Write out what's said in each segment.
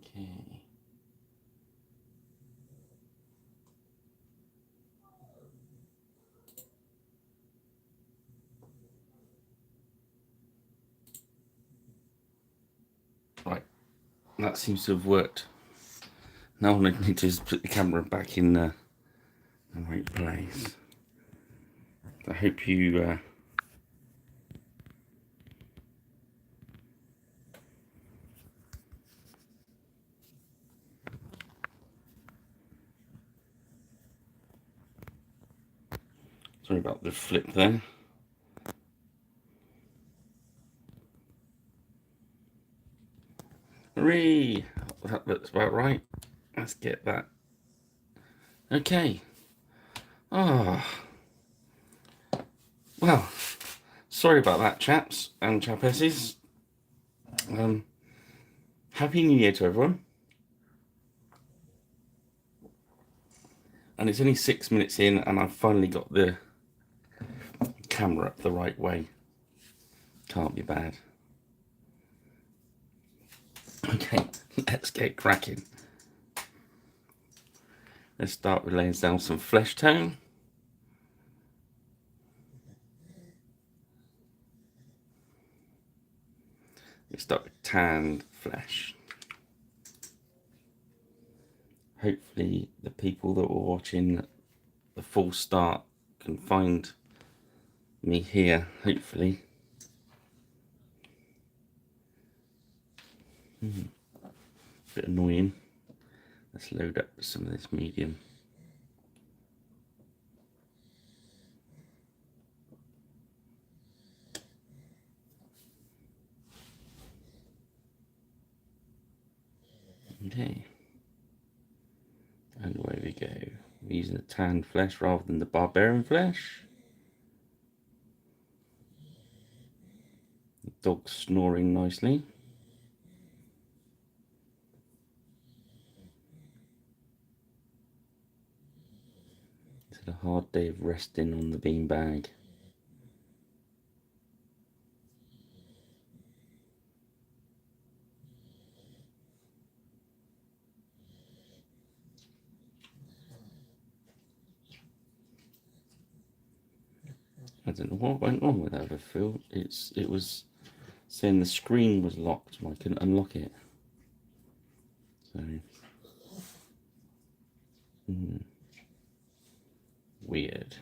Okay. Right, that seems to have worked. Now all I need to is put the camera back in the right place. I hope you sorry about the flip there. Hooray! That looks about right. Let's get that. Okay. Ah. Oh. Well, sorry about that, chaps and chapesses. Happy New Year to everyone. And it's only 6 minutes in, and I've finally got the camera up the right way. Can't be bad. Okay, let's get cracking. Let's start with laying down some flesh tone. Let's start with tanned flesh. Hopefully the people that were watching the full start can find me here, hopefully. Bit annoying. Let's load up some of this medium. Okay. And away we go. We're using the tanned flesh rather than the barbarian flesh. The dog's snoring nicely. It's had a hard day of resting on the beanbag. I don't know what went wrong with that other field. It was saying the screen was locked and I couldn't unlock it. So weird.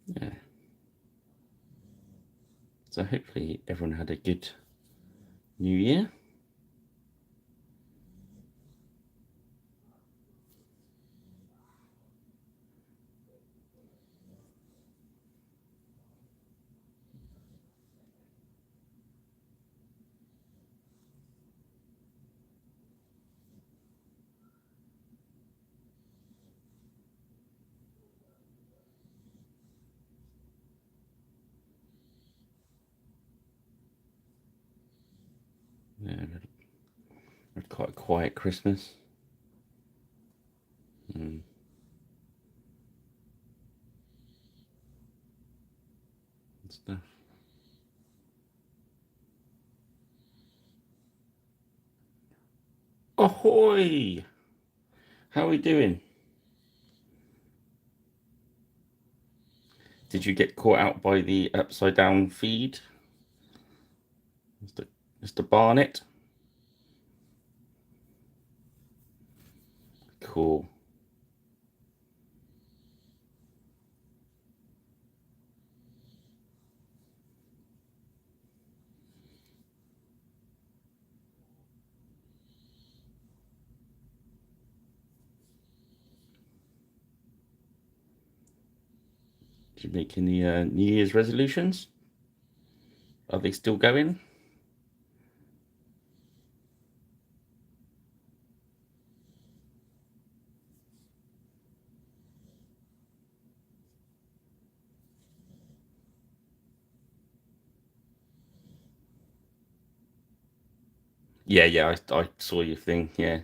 Yeah. So hopefully everyone had a good New Year. Yeah, had quite a quiet Christmas. And stuff. Ahoy! How are we doing? Did you get caught out by the upside down feed? Mr. Barnett? Cool. Did you make any New Year's resolutions? Are they still going? Yeah, I saw your thing, yeah.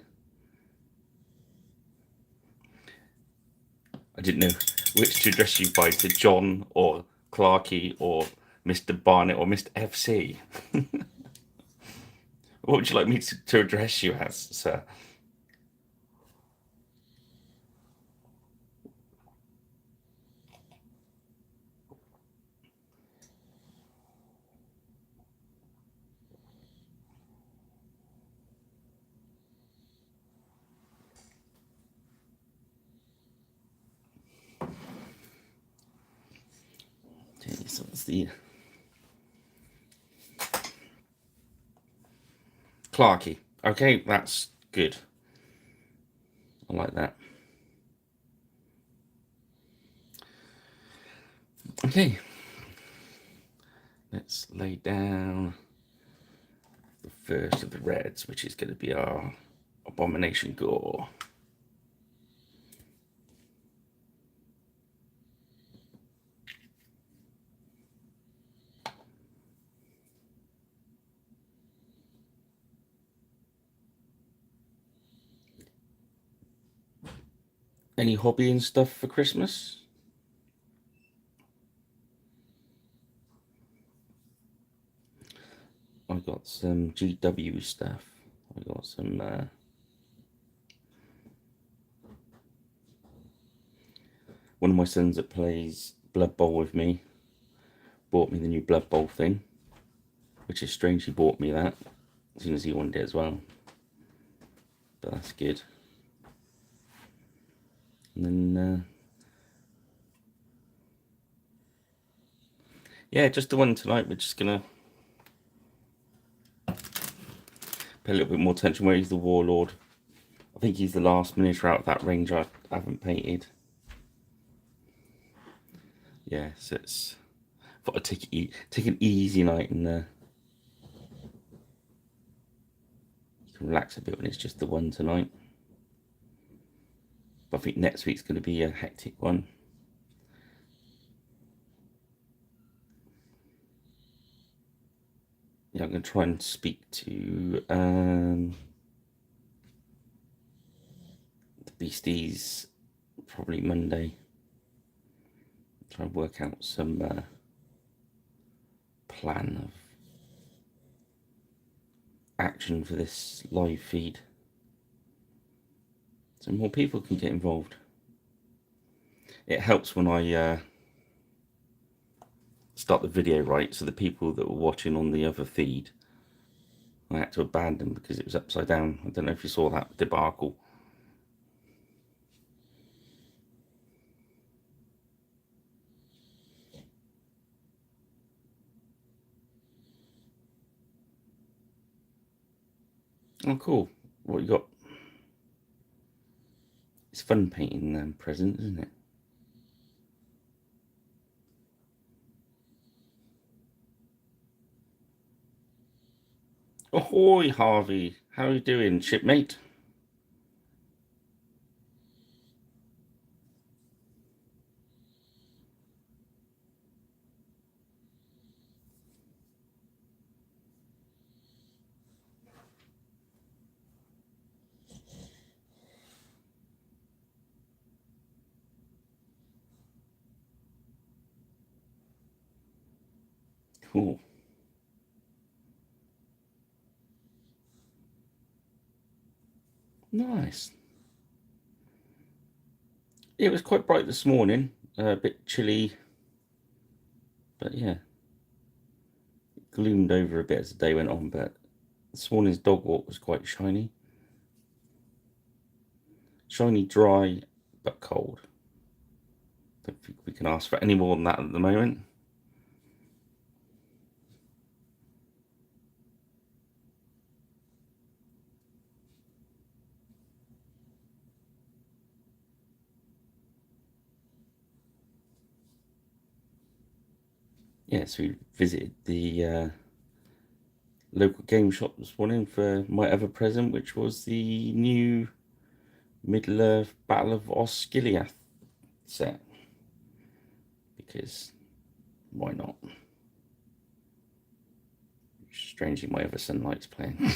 I didn't know which to address you by, to John or Clarky or Mr. Barnett or Mr. FC. What would you like me to address you as, sir? Okay, so it's the Clarky. Okay, that's good. I like that. Okay, let's lay down the first of the reds, which is going to be our Abomination Gore. Any hobby and stuff for Christmas? I got some GW stuff. I got some one of my sons that plays Blood Bowl with me bought me the new Blood Bowl thing, which is strange he bought me that as soon as he wanted it as well. But that's good. And then yeah, just the one tonight. We're just gonna pay a little bit more attention where he's the warlord. I think he's the last miniature out of that range I haven't painted. Yeah, so it's thought I'd take an easy night and you can relax a bit when it's just the one tonight. But I think next week's going to be a hectic one. Yeah, I'm going to try and speak to the beasties probably Monday. Try and work out some plan of action for this live feed, so more people can get involved. It helps when I start the video right, so the people that were watching on the other feed, I had to abandon because it was upside down. I don't know if you saw that debacle. Oh, cool. What you got? It's fun painting presents, isn't it? Ahoy, Harvey. How are you doing, shipmate? Cool. Nice. It was quite bright this morning, a bit chilly, but yeah, it gloomed over a bit as the day went on. But this morning's dog walk was quite shiny. Shiny, dry, but cold. Don't think we can ask for any more than that at the moment. Yeah, so we visited the local game shop this morning for my other present, which was the new Middle-earth Battle of Osgiliath set. Because why not? Strangely, my other son likes playing.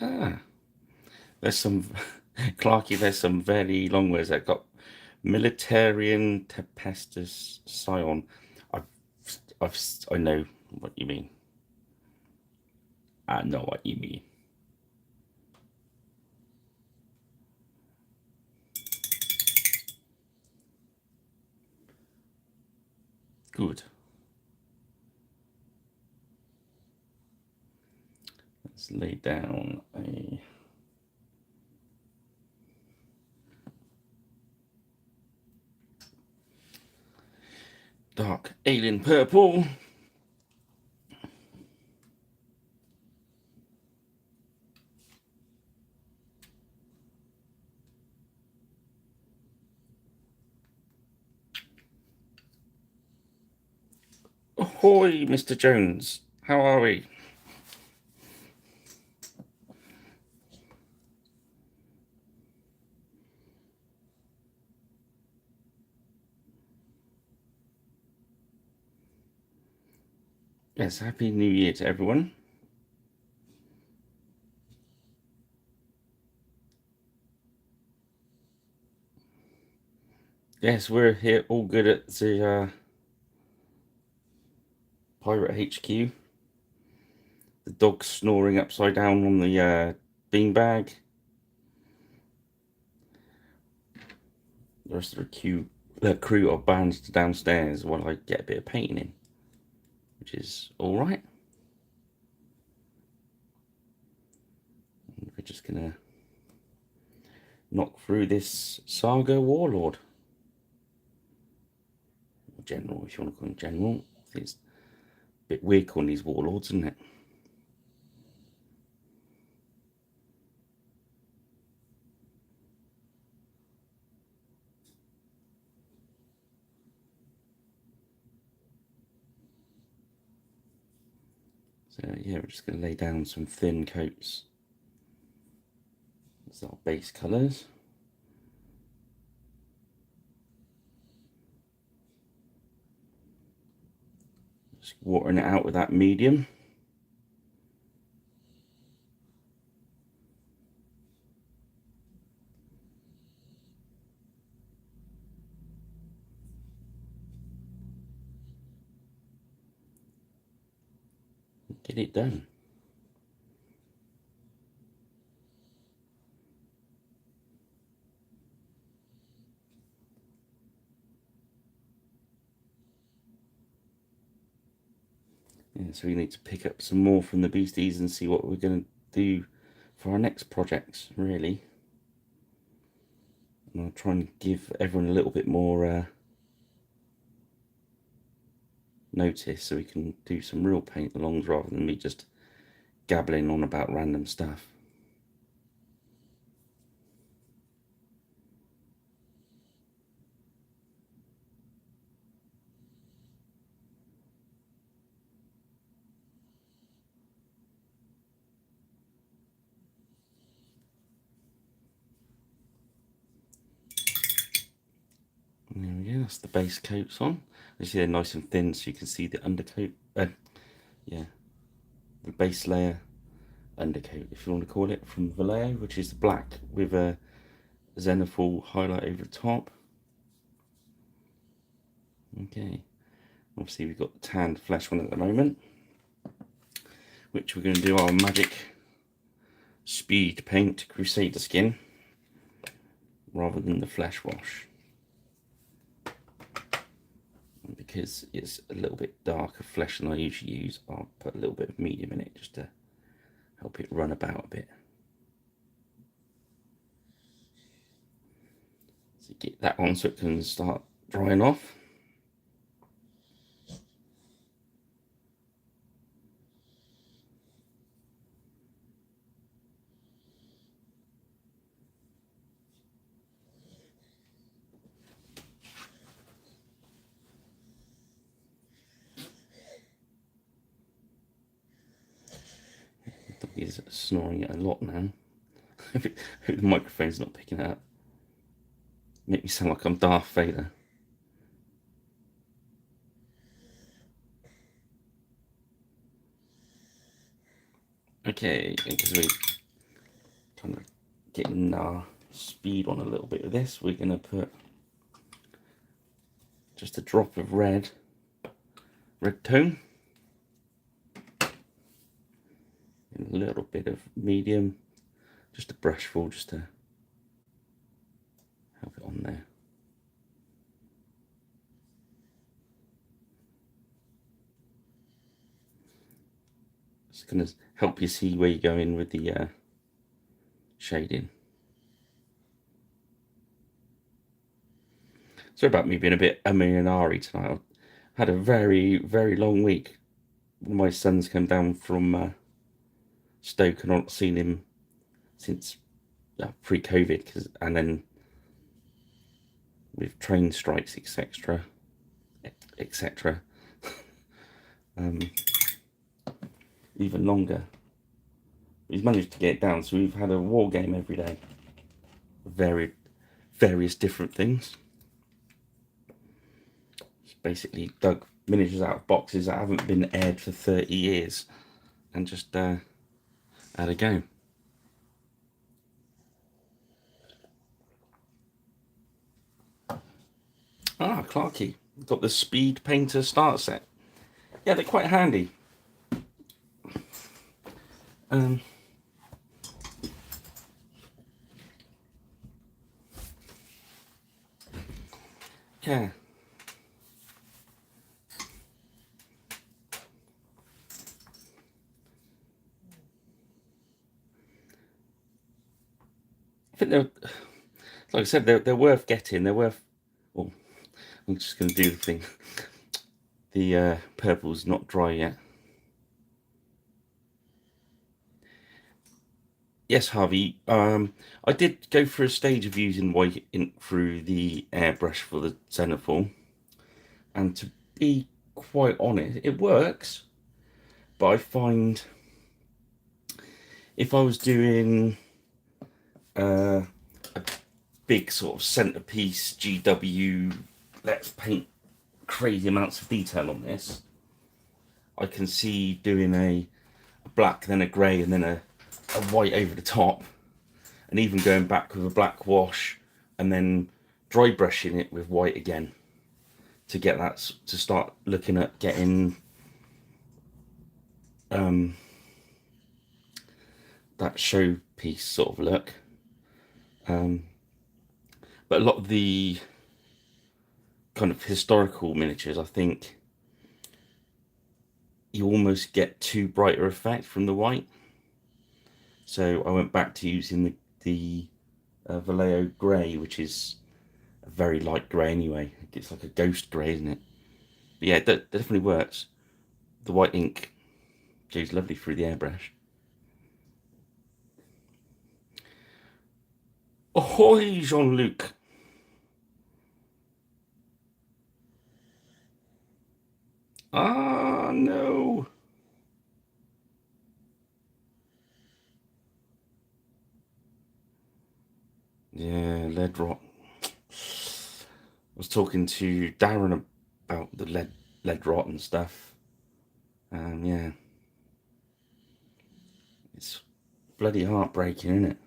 Ah, there's some, Clarky, there's some very long words that got militarian tempestus scion. I've, I know what you mean. I know what you mean. Good. Let's lay down a dark alien purple. Ahoy, Mr. Jones. How are we? Yes, Happy New Year to everyone. Yes, we're here all good at the Pirate HQ. The dog's snoring upside down on the beanbag. The rest of the crew are banded downstairs while I get a bit of painting in, which is all right. And we're just gonna knock through this saga warlord, or general, if you want to call him general. It's a bit weird calling these warlords, isn't it? So yeah, we're just going to lay down some thin coats. That's our base colours. Just watering it out with that medium. Get it done. Yeah, so we need to pick up some more from the beasties and see what we're going to do for our next projects, really. And I'll try and give everyone a little bit more notice so we can do some real paint-alongs rather than me just gabbling on about random stuff. And there we go, that's the base coats on. You see they're nice and thin so you can see the undercoat. Yeah, the base layer undercoat, if you want to call it, from Vallejo, which is black with a zenithal highlight over the top. Okay, obviously we've got the tanned flesh one at the moment, which we're going to do our magic speed paint crusader skin rather than the flesh wash, and because it's a little bit darker flesh than I usually use, I'll put a little bit of medium in it just to help it run about a bit. So get that on so it can start drying off. The dog is snoring a lot now. The microphone's not picking it up. Make me sound like I'm Darth Vader. Okay, because we're kind of getting our speed on a little bit of this, we're going to put just a drop of red tone, and a little bit of medium, just a brushful just to help it on there. It's going to help you see where you're going with the shading. Sorry about me being a bit ummy and ahry tonight. I've had a very, very long week. One of my sons came down from Stoke, and I've not seen him since pre-COVID, and then with train strikes, etc., etc., even longer. He's managed to get it down, so we've had a war game every day, various different things. Just basically dug miniatures out of boxes that haven't been aired for 30 years, and just had a go. Ah, Clarky, got the Speed Painter starter set. Yeah, they're quite handy. Yeah. I think they're, like I said, they're worth getting. They're worth. Oh, I'm just going to do the thing. The purple's not dry yet. Yes, Harvey. I did go through a stage of using white ink through the airbrush for the Zenithal, and to be quite honest, it works. But I find if I was doing a big sort of centerpiece GW, let's paint crazy amounts of detail on this, I can see doing a black, then a grey, and then a white over the top, and even going back with a black wash and then dry brushing it with white again to get that, to start looking at getting that showpiece sort of look. But a lot of the kind of historical miniatures, I think you almost get too brighter effect from the white. So I went back to using the Vallejo grey, which is a very light grey anyway. It's like a ghost grey, isn't it? But yeah, that definitely works. The white ink goes lovely through the airbrush. Ahoy, Jean-Luc! Ah, no! Yeah, lead rot. I was talking to Darren about the lead rot and stuff. Yeah, it's bloody heartbreaking, isn't it?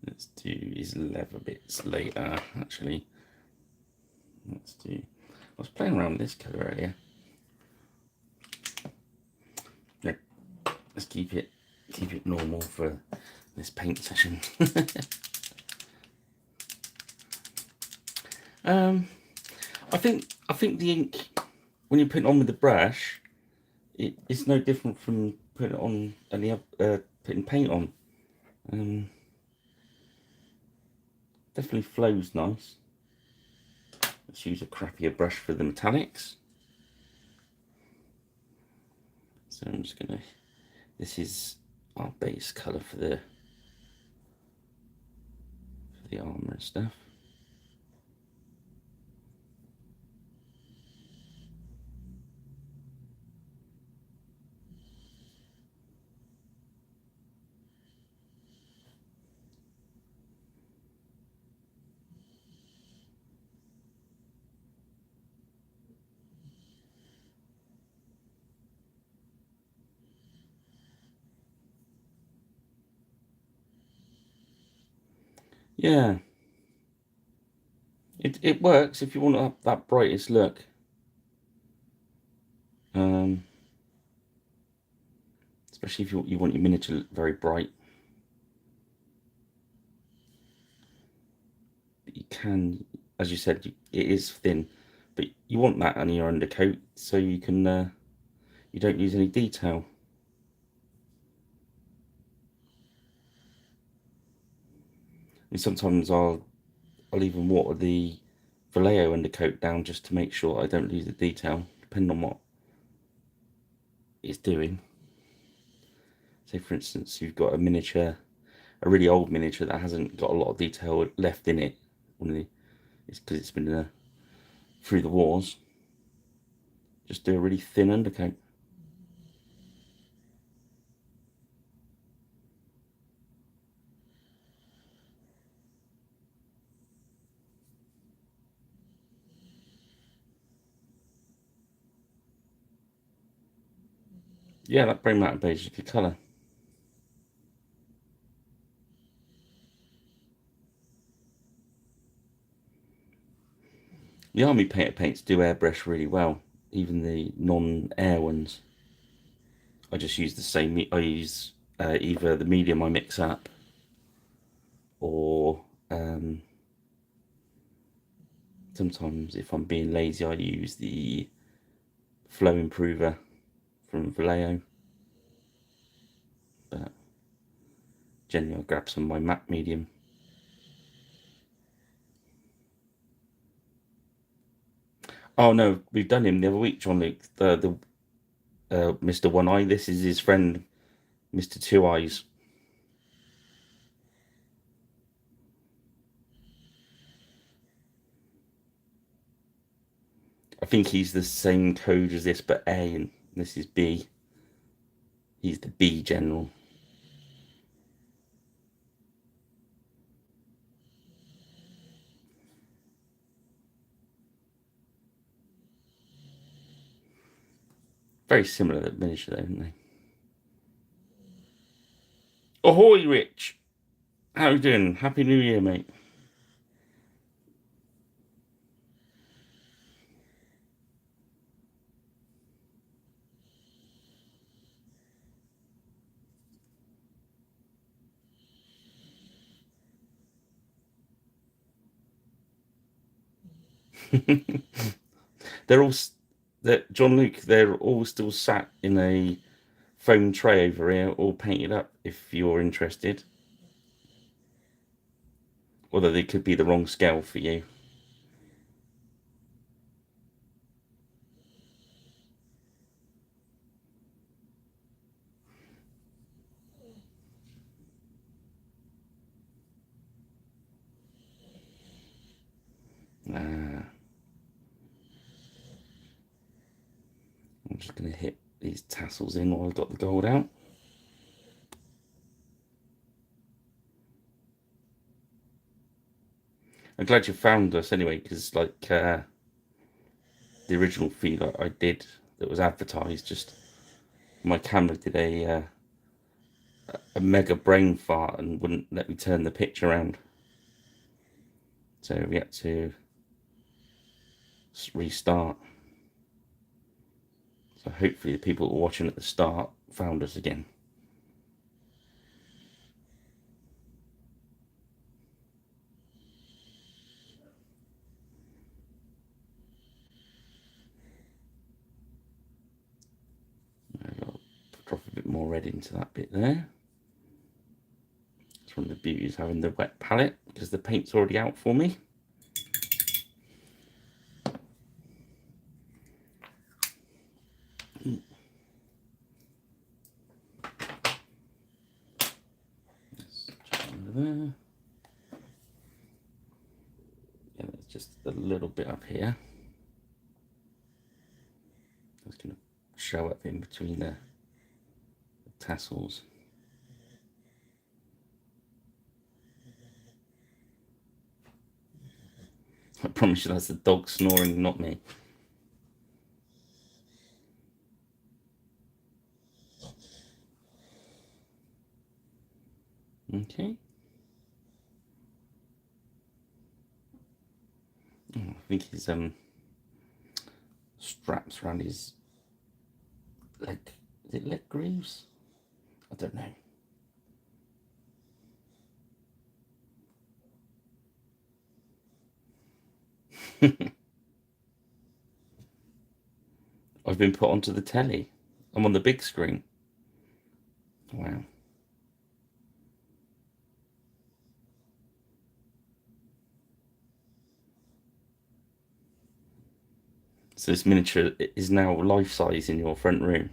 Let's do his leather bits later, actually. Let's do. I was playing around with this colour earlier. No, let's keep it normal for this paint session. I think the ink, when you put it on with the brush, it's no different from putting it on any other, putting paint on. Definitely flows nice. Let's use a crappier brush for the metallics. So I'm just gonna. This is our base colour for the armour and stuff. Yeah, it works if you want that brightest look. Um, Especially if you want your miniature very bright. But you can, as you said, it is thin, but you want that on your undercoat so you can you don't lose any detail. And sometimes I'll even water the Vallejo undercoat down just to make sure I don't lose the detail, depending on what it's doing. Say for instance, you've got a really old miniature that hasn't got a lot of detail left in it. It's because it's been through the wars. Just do a really thin undercoat. Yeah, that brain matter beige is a good colour. The army painter paints do airbrush really well, even the non-air ones. I just use the same. I use either the medium I mix up, or sometimes if I'm being lazy, I use the flow improver from Vallejo. But generally, I'll grab some of my matte medium. Oh no, we've done him the other week, John Luke. The Mr. One Eye. This is his friend, Mr. Two Eyes. I think he's the same code as this, but A, and this is B. He's the B general. Very similar to miniature, though, aren't they? Ahoy, Rich! How you doing? Happy New Year, mate. they're all, John Luke. They're all still sat in a foam tray over here, all painted up. If you're interested, although they could be the wrong scale for you. I'm just going to hit these tassels in while I've got the gold out. I'm glad you found us anyway, because like the original feed I did that was advertised, just my camera did a mega brain fart and wouldn't let me turn the picture around. So we had to restart. So hopefully the people who were watching at the start found us again. I'll drop a bit more red into that bit there. It's one of the beauties of having the wet palette, because the paint's already out for me. Under there. Yeah, there's just a little bit up here. It's going to show up in between the tassels. I promise you that's the dog snoring, not me. Okay. Oh, I think his straps around his leg. Is it leg greaves? I don't know. I've been put onto the telly. I'm on the big screen. Wow. So this miniature is now life size in your front room.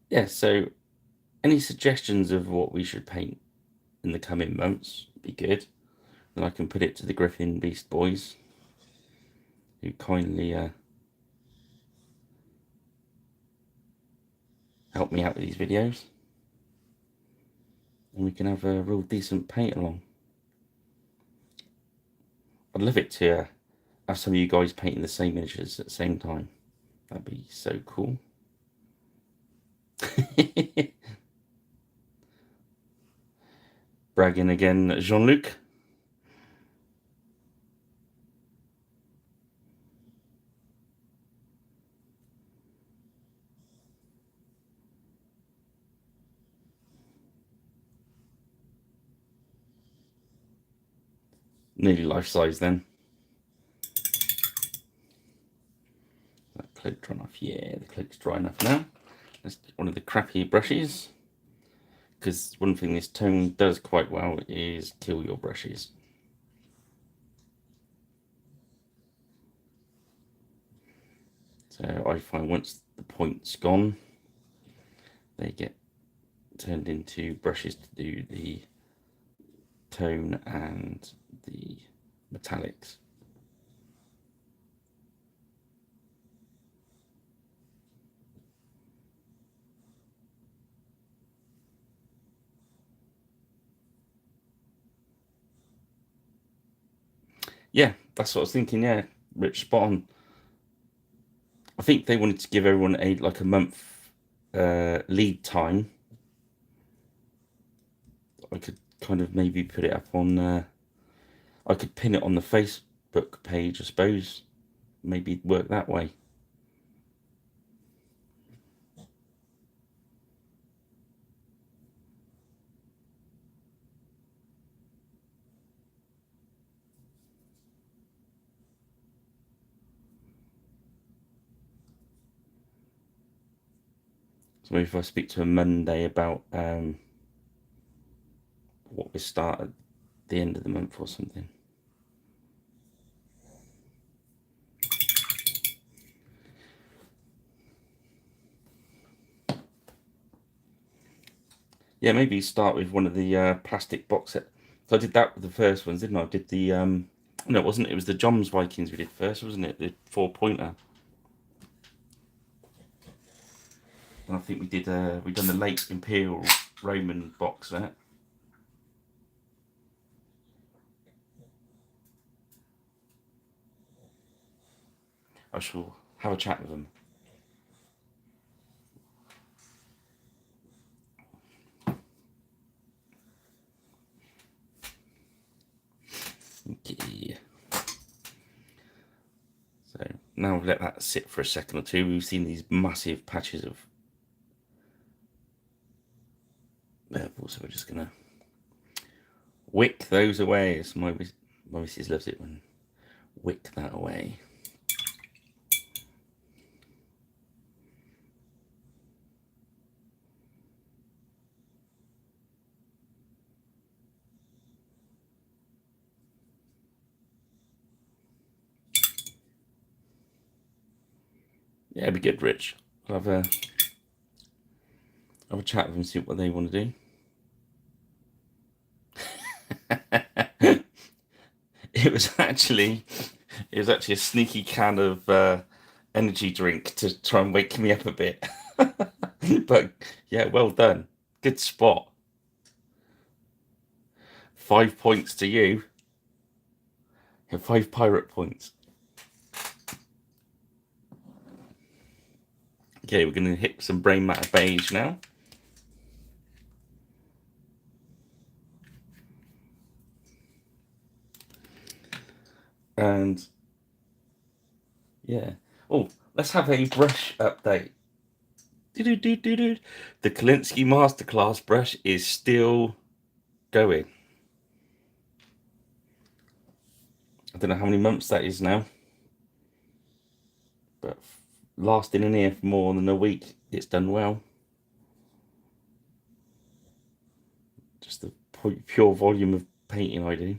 Yeah, so any suggestions of what we should paint in the coming months would be good. Then I can put it to the Griffin Beast boys, who kindly help me out with these videos. And we can have a real decent paint along. I'd love it to have some of you guys painting the same miniatures at the same time. That'd be so cool. Bragging again, Jean-Luc. Nearly life size then. That cloak dry enough? Yeah, the cloak's dry enough now. Let's get one of the crappy brushes. Because one thing this tone does quite well is kill your brushes. So I find once the point's gone, they get turned into brushes to do the tone and the metallics. Yeah, that's what I was thinking. Yeah, Rich, spot on. I think they wanted to give everyone a month lead time. I could kind of maybe put it up on. I could pin it on the Facebook page, I suppose. Maybe work that way. So maybe if I speak to him Monday about what we start at the end of the month or something. Yeah, maybe start with one of the plastic box set. So I did that with the first ones, didn't I? I did the no, it wasn't. It was the John's Vikings we did first, wasn't it? The 4-pointer. And I think we did. We done the late Imperial Roman box set. I shall have a chat with them. Okay. So now we've let that sit for a second or two. We've seen these massive patches of purple, so we're just gonna wick those away. So my missus loves it when wick that away. Yeah, it'd be good, Rich. I'll have a chat with them, see what they want to do. It was actually a sneaky can of energy drink to try and wake me up a bit. But yeah, well done. Good spot. 5 points to you. Yeah, 5 pirate points. Okay, we're going to hit some brain matter beige now. And yeah. Oh, let's have a brush update. Do-do-do-do-do. The Kalinsky Masterclass brush is still going. I don't know how many months that is now, but lasting in here for more than a week, it's done well. Just the pure volume of painting I do.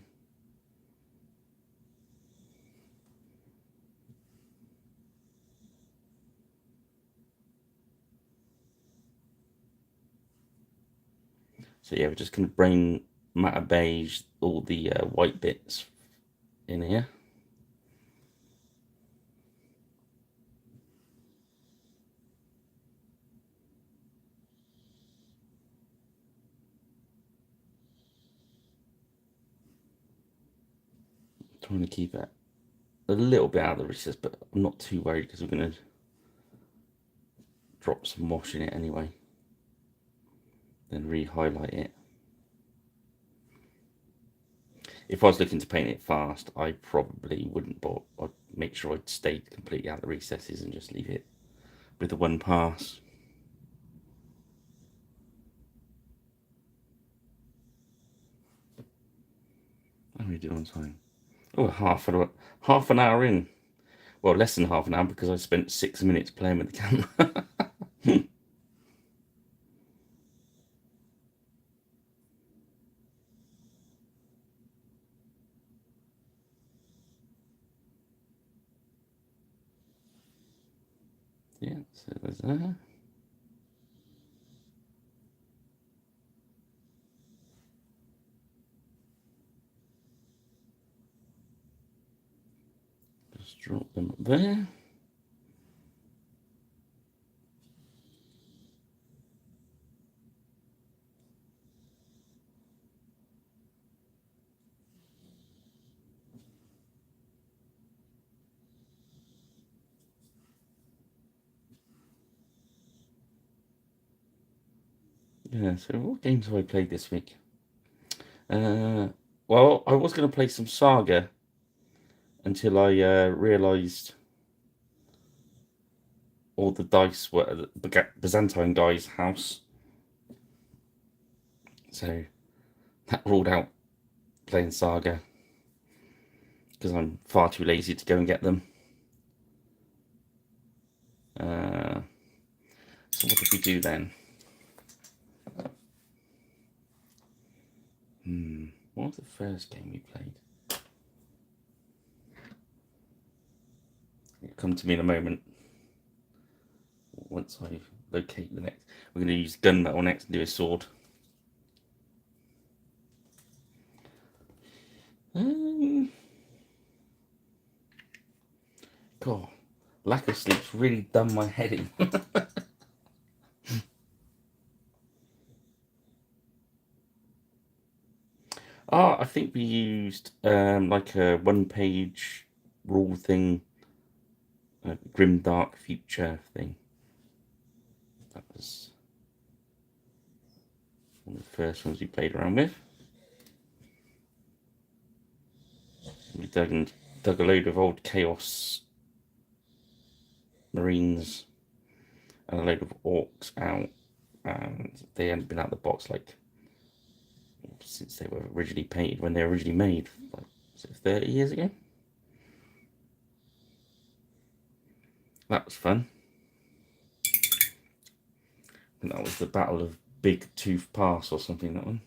So yeah, we're just going to bring matte beige all the white bits in here. Trying to keep it a little bit out of the recess, but I'm not too worried because we're going to drop some wash in it anyway. Then re-highlight it. If I was looking to paint it fast, I probably wouldn't, but I'd make sure I'd stayed completely out of the recesses and just leave it with the one pass. How are we doing on time? Oh, half an hour in. Well, less than half an hour because I spent 6 minutes playing with the camera. Yeah, so there's that. Just drop them up there. Yeah, so what games have I played this week? Well, I was going to play some Saga until I realised all the dice were at the Byzantine guy's house. So that ruled out playing Saga because I'm far too lazy to go and get them. So what did we do then? What was the first game we played? It'll come to me in a moment. Once I locate the next. We're going to use gunmetal next and do a sword. God, lack of sleep's really done my head in. I think we used like a one-page rule thing, a grim dark future thing. That was one of the first ones we played around with. We dug a load of old Chaos Marines and a load of orcs out, and they hadn't been out of the box like since they were originally painted when they were originally made, like 30 years ago. That was fun. And that was the Battle of Big Tooth Pass or something, that one.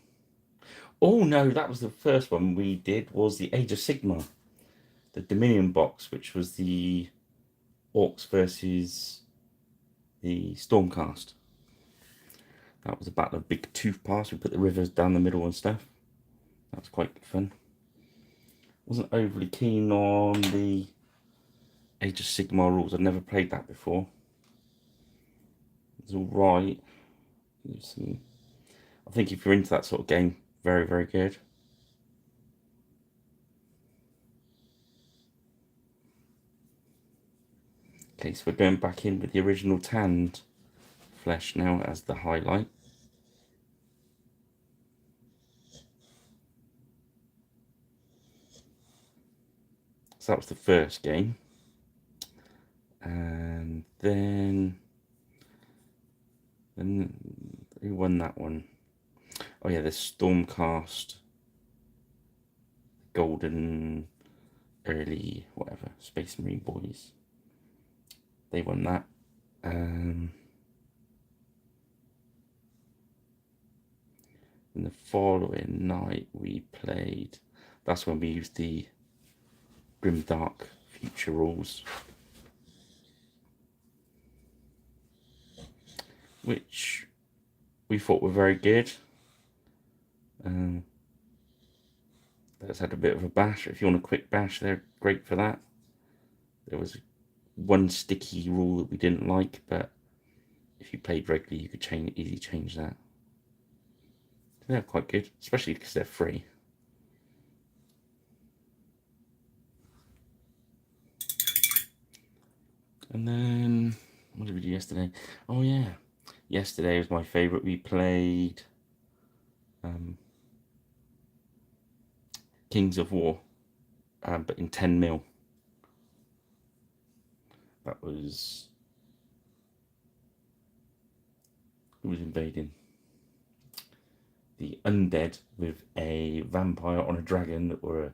Oh no, that was the first one we did, was the Age of Sigmar, the Dominion box, which was the Orcs versus the Stormcast. That was the Battle of Big Tooth Pass. We put the rivers down the middle and stuff. That was quite fun. Wasn't overly keen on the Age of Sigmar rules. I'd never played that before. It's all right. I think if you're into that sort of game, very, very good. Okay, so we're going back in with the original tanned flesh now as the highlight. So that was the first game. And then who won that one? Oh yeah, the Stormcast Golden Early whatever Space Marine Boys. They won that. And the following night we played. That's when we used the Grimdark Future rules, which we thought were very good. Let's had a bit of a bash. If you want a quick bash, they're great for that. There was one sticky rule that we didn't like, but if you played regularly, you could easily change that. They're quite good, especially because they're free. And then, what did we do yesterday? Oh yeah, yesterday was my favourite. We played Kings of War, but in 10 mil. That was... who was invading? The undead with a vampire on a dragon that were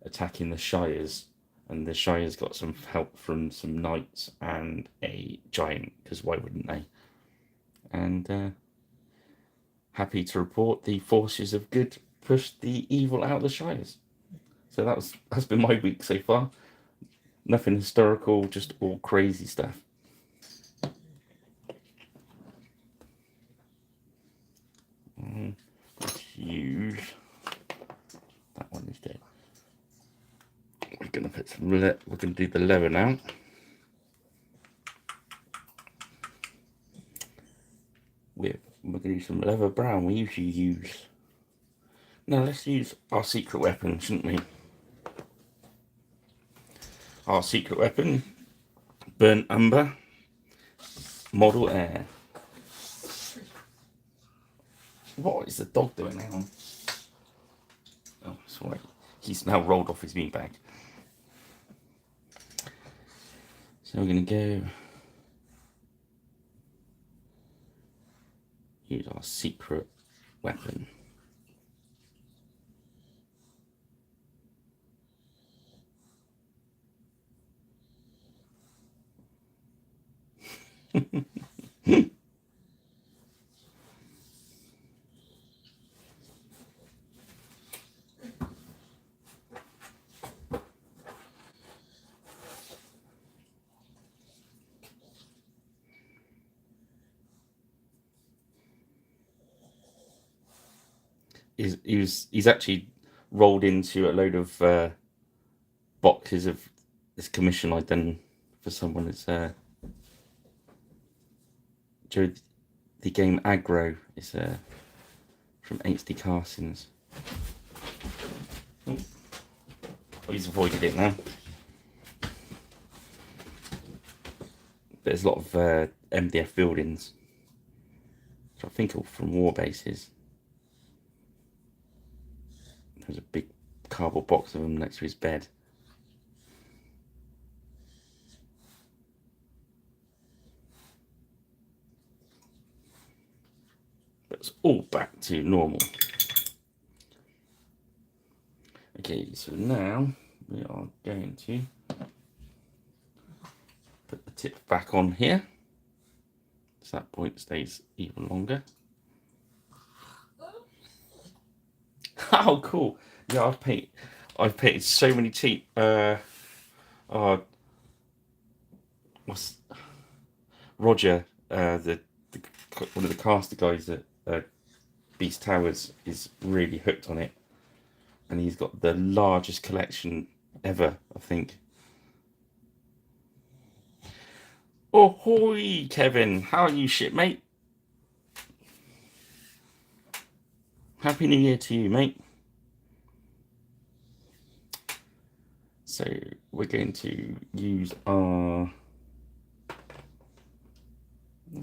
attacking the Shires, and the Shires got some help from some knights and a giant, because why wouldn't they? And happy to report the forces of good pushed the evil out of the Shires. So that's been my week so far. Nothing historical, just all crazy stuff. Let's use that one instead. We're gonna put some we're gonna do the leather now. We're gonna use some leather brown. We usually use... no, let's use our secret weapon, shouldn't we? Our secret weapon, burnt umber, model air. What is the dog doing now? Oh, sorry. He's now rolled off his beanbag. So we're going to go use our secret weapon. He's actually rolled into a load of boxes of this commission I'd done for someone. It's the game Aggro is from HD Castings. Oh, he's avoided it now. There's a lot of MDF buildings, which I think are from war bases. There's a big cardboard box of them next to his bed. But it's all back to normal. Okay, so now we are going to put the tip back on here, so that point stays even longer. Oh, cool! Yeah, I've painted so many teeth. What's Roger? One of the caster guys at Beast Towers is really hooked on it, and he's got the largest collection ever, I think. Ahoy, Kevin! How are you, shipmate? Happy New Year to you, mate. So we're going to use our... we're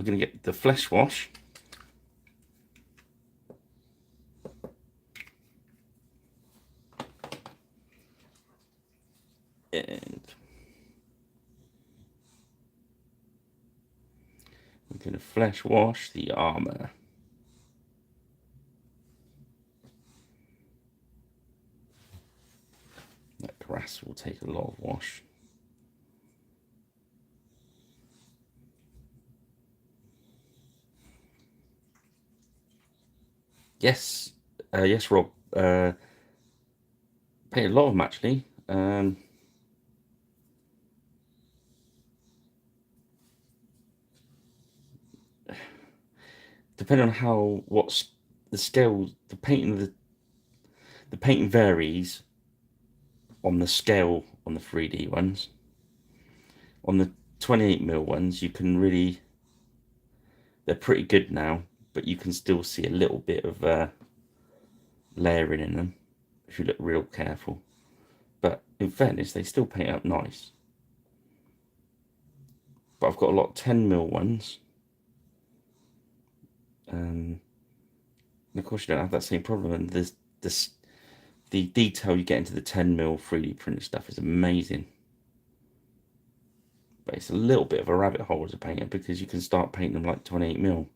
going to get the flesh wash. And we're going to flesh wash the armor. That grass will take a lot of wash. Yes, yes, Rob. Painted a lot of them actually. Depending on what's the scale, the painting varies on the scale on the 3D ones. On the 28mm ones, you can really, they're pretty good now, but you can still see a little bit of layering in them if you look real careful. But in fairness, they still paint up nice. But I've got a lot of 10mm ones. And of course, you don't have that same problem. And the detail you get into the 10mm 3D printed stuff is amazing. But it's a little bit of a rabbit hole as a painter because you can start painting them like 28mm.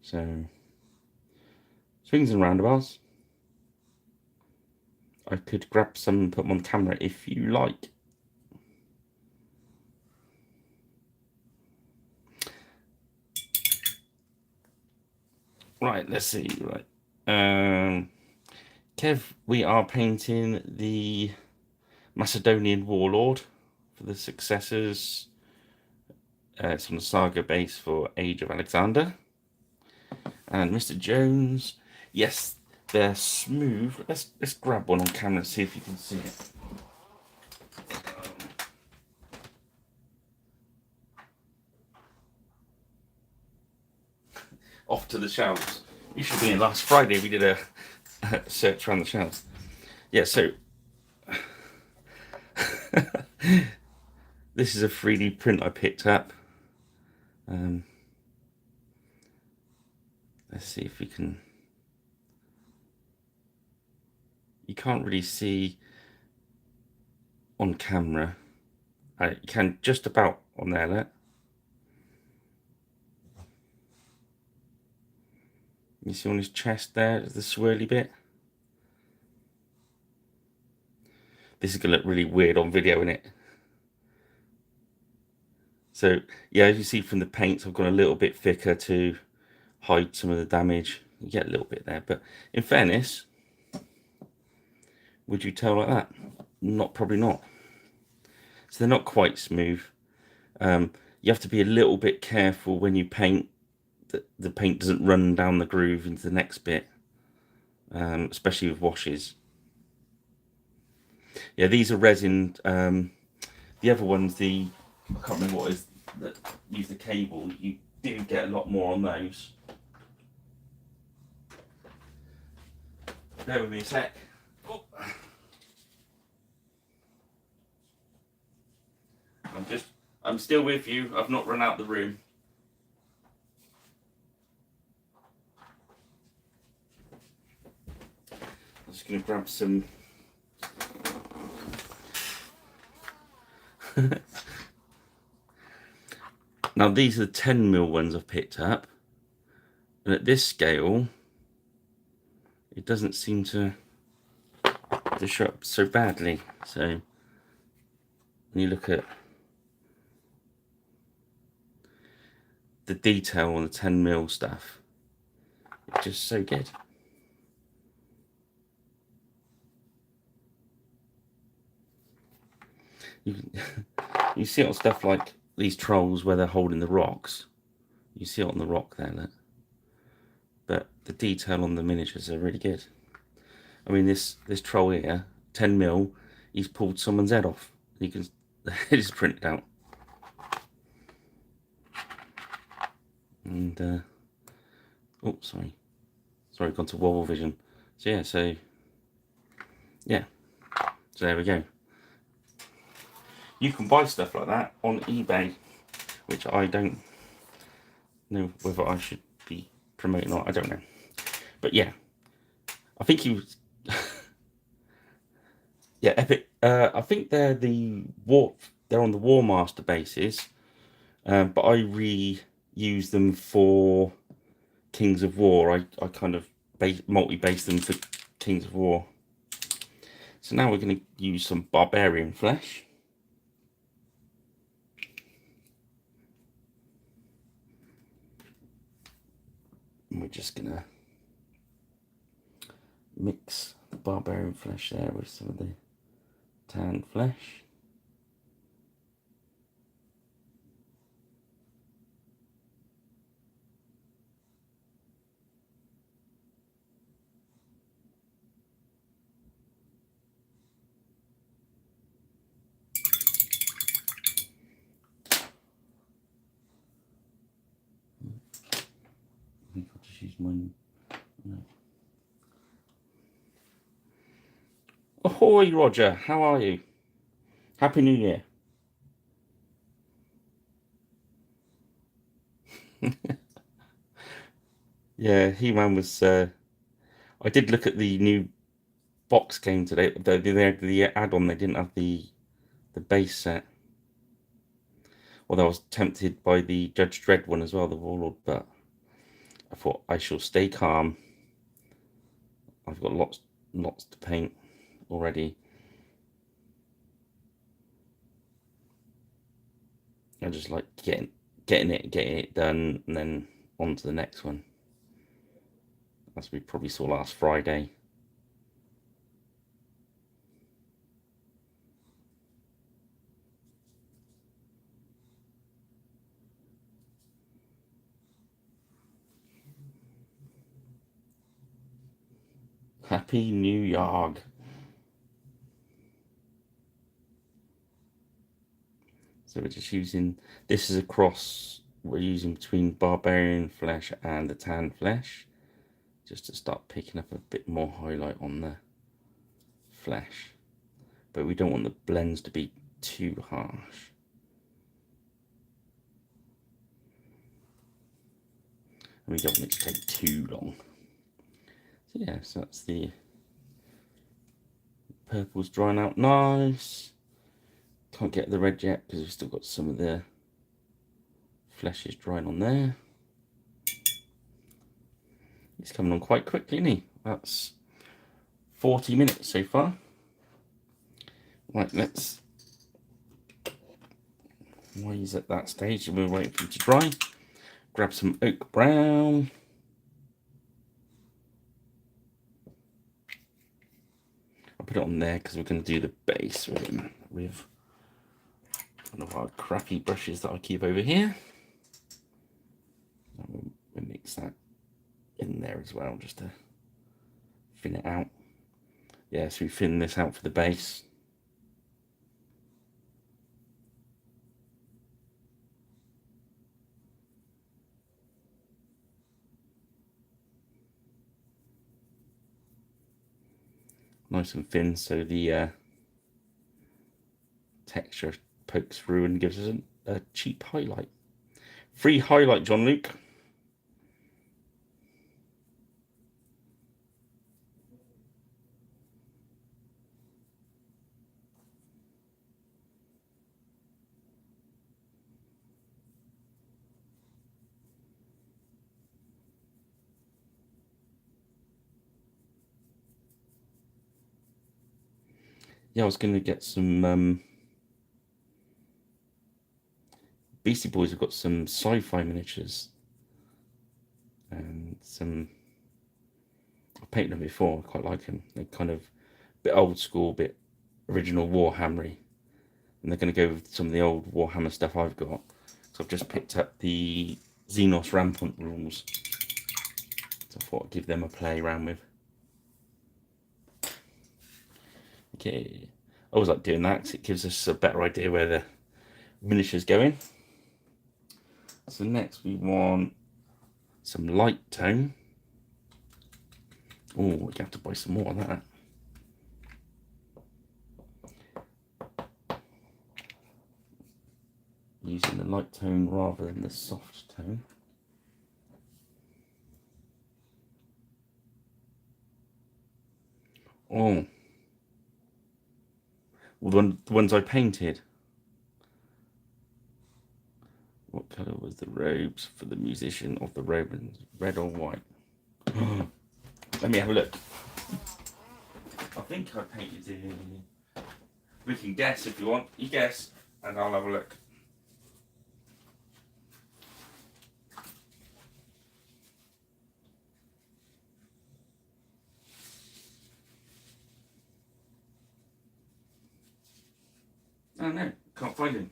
So, swings and roundabouts. I could grab some and put them on camera if you like. Right, let's see. Right, Kev, we are painting the Macedonian warlord for the successors. It's on the saga base for Age of Alexander. And Mr. Jones, yes, they're smooth. Let's grab one on camera and see if you can see it. Off to the shelves. You should be in last Friday. We did a search around the shelves. Yeah, so this is a 3D print I picked up. Let's see if we can. You can't really see on camera. You can just about on there, look. You see on his chest there, the swirly bit. This is gonna look really weird on video, isn't it? So yeah, as you see from the paints, I've gone a little bit thicker to hide some of the damage. You get a little bit there, but in fairness, would you tell like that? Probably not. So they're not quite smooth. You have to be a little bit careful when you paint that the paint doesn't run down the groove into the next bit, especially with washes. Yeah, these are resin. The other ones, I can't remember what it is that use the cable. You do get a lot more on those. Bear with me a sec. Oh. I'm still with you. I've not run out the room. I'm just going to grab some. Now these are the 10mm ones I've picked up, and at this scale, it doesn't seem to show up so badly. So when you look at the detail on the 10mm stuff, it's just so good. You see it on stuff like these trolls where they're holding the rocks. You see it on the rock there, look. But the detail on the miniatures are really good. I mean, this troll here, 10mm, he's pulled someone's head off. You can, the head is printed out. And oh, sorry, gone to wobble vision. So yeah, so there we go. You can buy stuff like that on eBay, which I don't know whether I should be promoting or not. I don't know. But yeah, I think he was. Yeah, Epic. I think they're on the War Master bases, but I reuse them for Kings of War. I kind of multi-base them for Kings of War. So now we're going to use some barbarian flesh. And we're just going to mix the barbarian flesh there with some of the tanned flesh. I think I'll just use mine. No. Ahoy, Roger. How are you? Happy New Year. Yeah, He-Man was. I did look at the new box game today. The add-on. They didn't have the base set. Although I was tempted by the Judge Dredd one as well, the Warlord, but I thought I shall stay calm. I've got lots to paint already. I just like getting it done, and then on to the next one, as we probably saw last Friday. Happy New Yarg. So we're just using, this is a cross we're using between barbarian flesh and the tan flesh, just to start picking up a bit more highlight on the flesh. But we don't want the blends to be too harsh. And we don't want it to take too long. So yeah, so that's the purple's drying out nice. Can't get the red yet because we've still got some of the flesh is drying on there. He's coming on quite quickly, isn't he? That's 40 minutes so far. Right, let's, while he's at that stage and we're waiting for him to dry, grab some oak brown. I'll put it on there because we're going to do the base with him with one of our crappy brushes that I keep over here. And we'll mix that in there as well just to thin it out. Yeah, so we thin this out for the base. Nice and thin so the texture pokes through and gives us a cheap highlight. Free highlight, John Luke. Yeah, I was going to get some Beastie Boys have got some sci-fi miniatures and some, I've painted them before, I quite like them. They're kind of a bit old school, bit original Warhammery, and they're going to go with some of the old Warhammer stuff I've got. So I've just picked up the Xenos Rampant rules, so I thought I'd give them a play around with. Okay, I always like doing that because it gives us a better idea where the miniature's going. So next we want some light tone. Oh, we have to buy some more of that. Using the light tone rather than the soft tone. Oh, Or the ones I painted. What colour was the robes for the musician of the Romans? Red or white? Let me have a look. I think I painted it. We can guess if you want. You guess, and I'll have a look. Oh no, can't find him.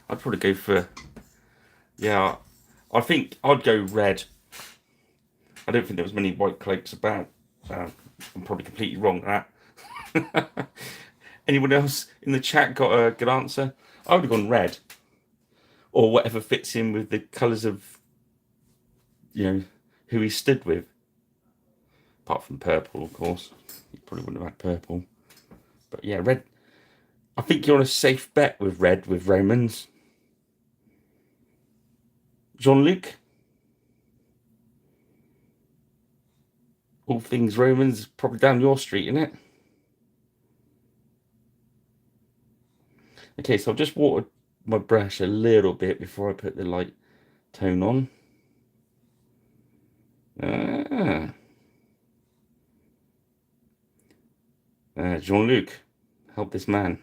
I'd probably go for, yeah, I think I'd go red. I don't think there was many white cloaks about. I'm probably completely wrong at that. Anyone else in the chat got a good answer? I would have gone red, or whatever fits in with the colours of, who he stood with. Apart from purple, of course. You probably wouldn't have had purple. But yeah, red. I think you're on a safe bet with red with Romans. Jean-Luc? All things Romans, probably down your street, isn't it? Okay, so I've just watered my brush a little bit before I put the light tone on. Jean-Luc, help this man.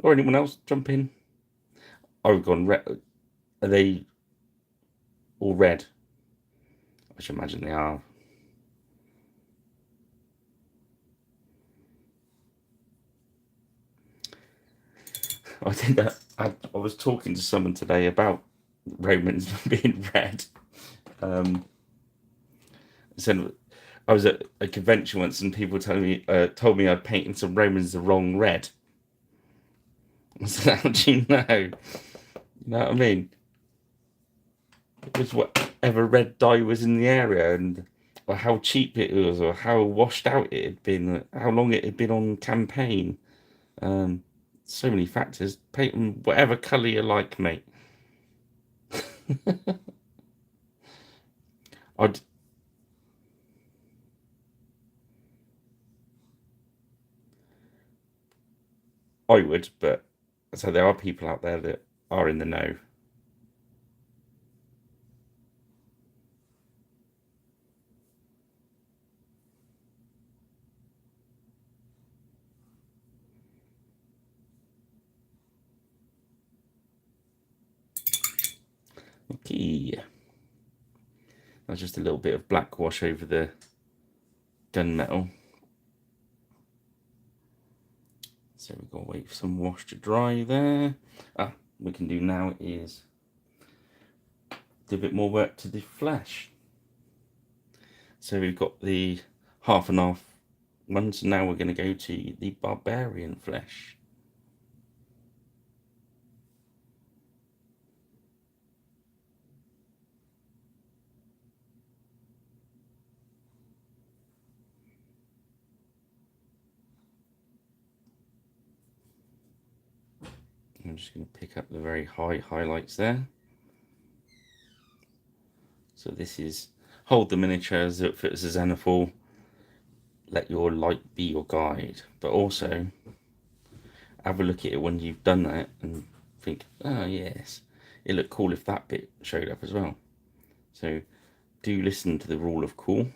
Or anyone else jump in? I've gone red. Are they all red? I should imagine they are. I think that I was talking to someone today about Romans being red. So I was at a convention once, and people told me I'd painted some Romans the wrong red. So how do you know? You know what I mean? It was whatever red dye was in the area, and or how cheap it was, or how washed out it had been, how long it had been on campaign. So many factors. Paint them whatever colour you like, mate. I would, but so there are people out there that are in the know. Okay. That's just a little bit of black wash over the gunmetal. So we've got to wait for some wash to dry there. What we can do now is do a bit more work to the flesh. So we've got the half and half one, so now we're going to go to the barbarian flesh. I'm just going to pick up the very high highlights there. So this is hold the miniature as if it was a Xenophil. Let your light be your guide, but also have a look at it when you've done that and think, oh yes, it'd look cool if that bit showed up as well. So do listen to the rule of cool.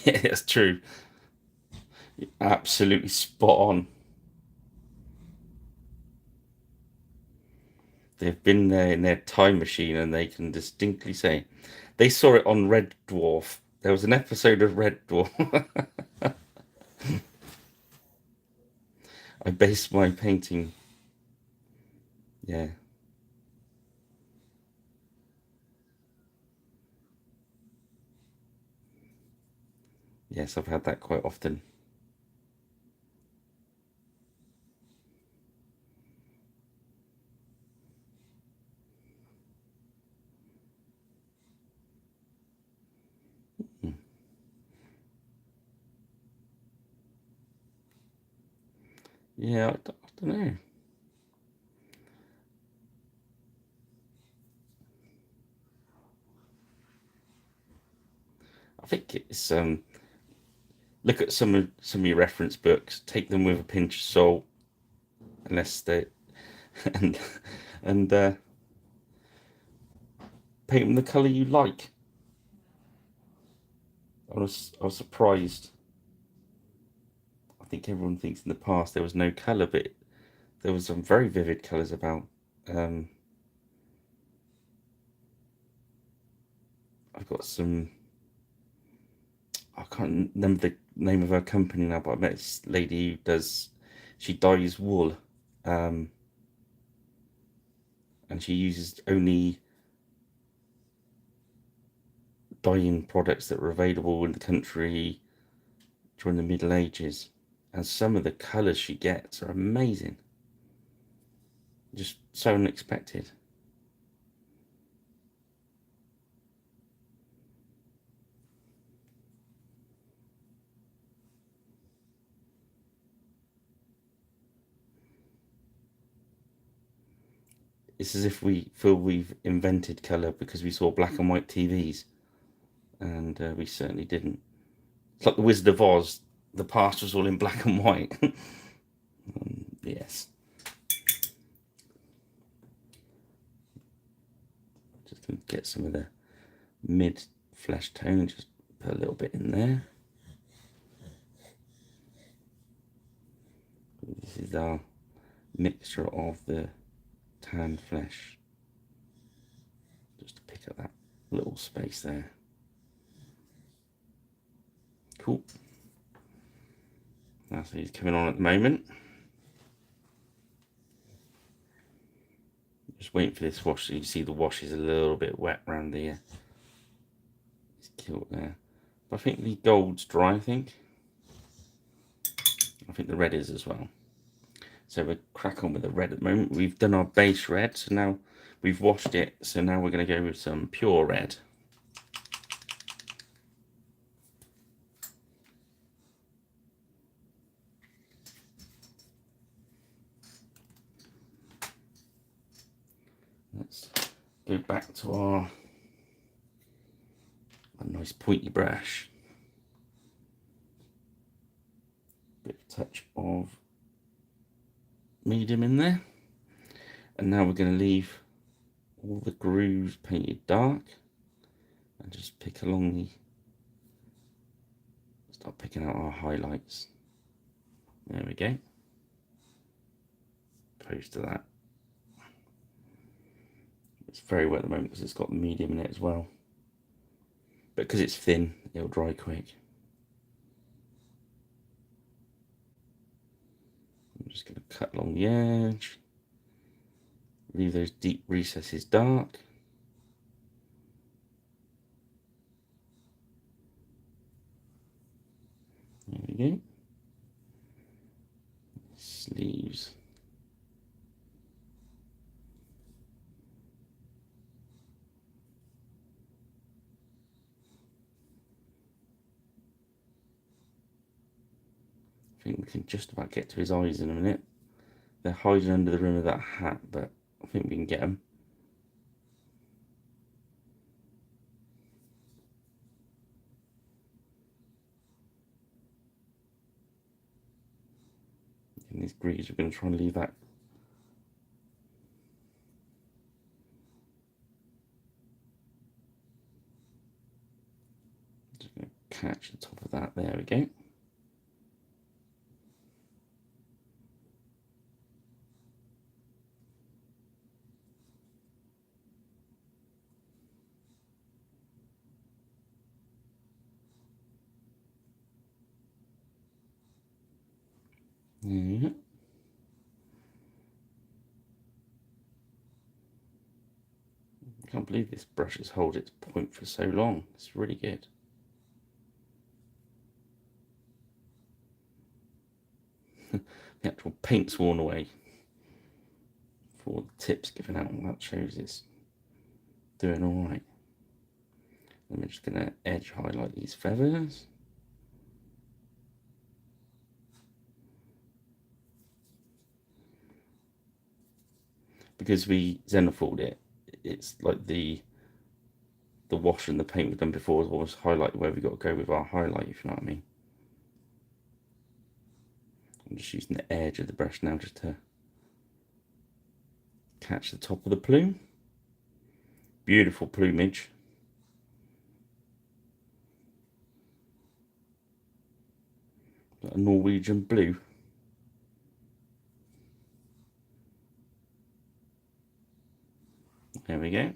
Yeah, that's true. Absolutely spot on. They've been there in their time machine, and they can distinctly say they saw it on Red Dwarf. There was an episode of Red Dwarf. I based my painting. Yeah. Yes, I've had that quite often. Yeah, I don't know. I think it's look at some of your reference books, take them with a pinch of salt, unless they and and paint them the colour you like. I was surprised. I think everyone thinks in the past there was no colour, but there was some very vivid colours about. Um, I've got some. I can't remember the name of her company now, but I met this lady who does. She dyes wool, um, and she uses only dyeing products that were available in the country during the Middle Ages. And some of the colours she gets are amazing. Just so unexpected. It's as if we feel we've invented colour because we saw black and white TVs, and we certainly didn't. It's like the Wizard of Oz. The past was all in black and white. Yes. Just going to get some of the mid flesh tone and just put a little bit in there. This is our mixture of the tan flesh. Just to pick up that little space there. Cool. That's he's coming on at the moment. Just waiting for this wash. So you see the wash is a little bit wet around the kilt there. But I think the gold's dry, I think the red is as well. So we'll crack on with the red at the moment. We've done our base red, so now we've washed it. So now we're going to go with some pure red. Let's go back to our nice pointy brush. Bit of touch of medium in there. And now we're going to leave all the grooves painted dark and just pick along the, start picking out our highlights. There we go. Opposed to that. It's very wet at the moment because it's got the medium in it as well. But because it's thin, it'll dry quick. I'm just going to cut along the edge. Leave those deep recesses dark. There we go. Sleeves. I think we can just about get to his eyes in a minute. They're hiding under the rim of that hat, but I think we can get them. In these grooves, we're going to try and leave that. Just going to catch the top of that. There we go. Yeah. I can't believe this brush has held its point for so long. It's really good. The actual paint's worn away for the tips given out. That shows it's doing all right. I'm just going to edge highlight these feathers. because we xenofoiled it, it's like the wash and the paint we've done before is almost highlight where we got to go with our highlight, if you know what I mean. I'm just using the edge of the brush now just to catch the top of the plume. Beautiful plumage. Got a Norwegian blue. There we go.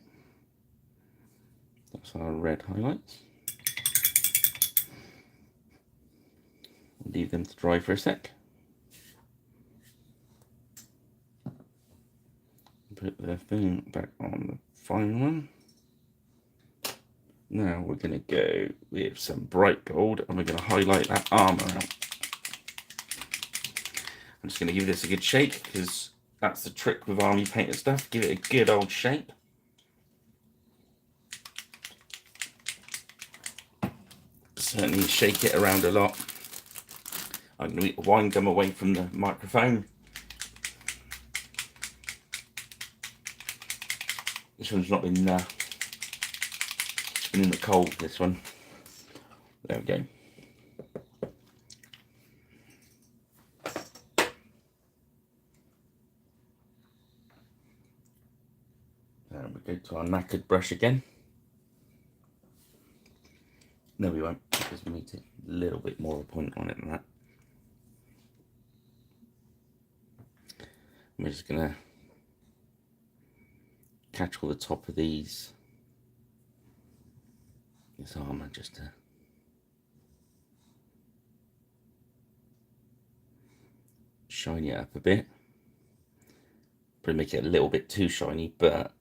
That's our red highlights. Leave them to dry for a sec. Put the thing back on the fine one. Now we're going to go with some bright gold and we're going to highlight that armour out. I'm just going to give this a good shake because that's the trick with army painted stuff. Give it a good old shake. Certainly shake it around a lot. I'm going to eat the wine gum away from the microphone. This one's not been in the cold, this one. There we go. And we go to our knackered brush again. No, we won't, because we need a little bit more of a point on it than that. We're just going to catch all the top of this armour just to shine it up a bit. Probably make it a little bit too shiny, but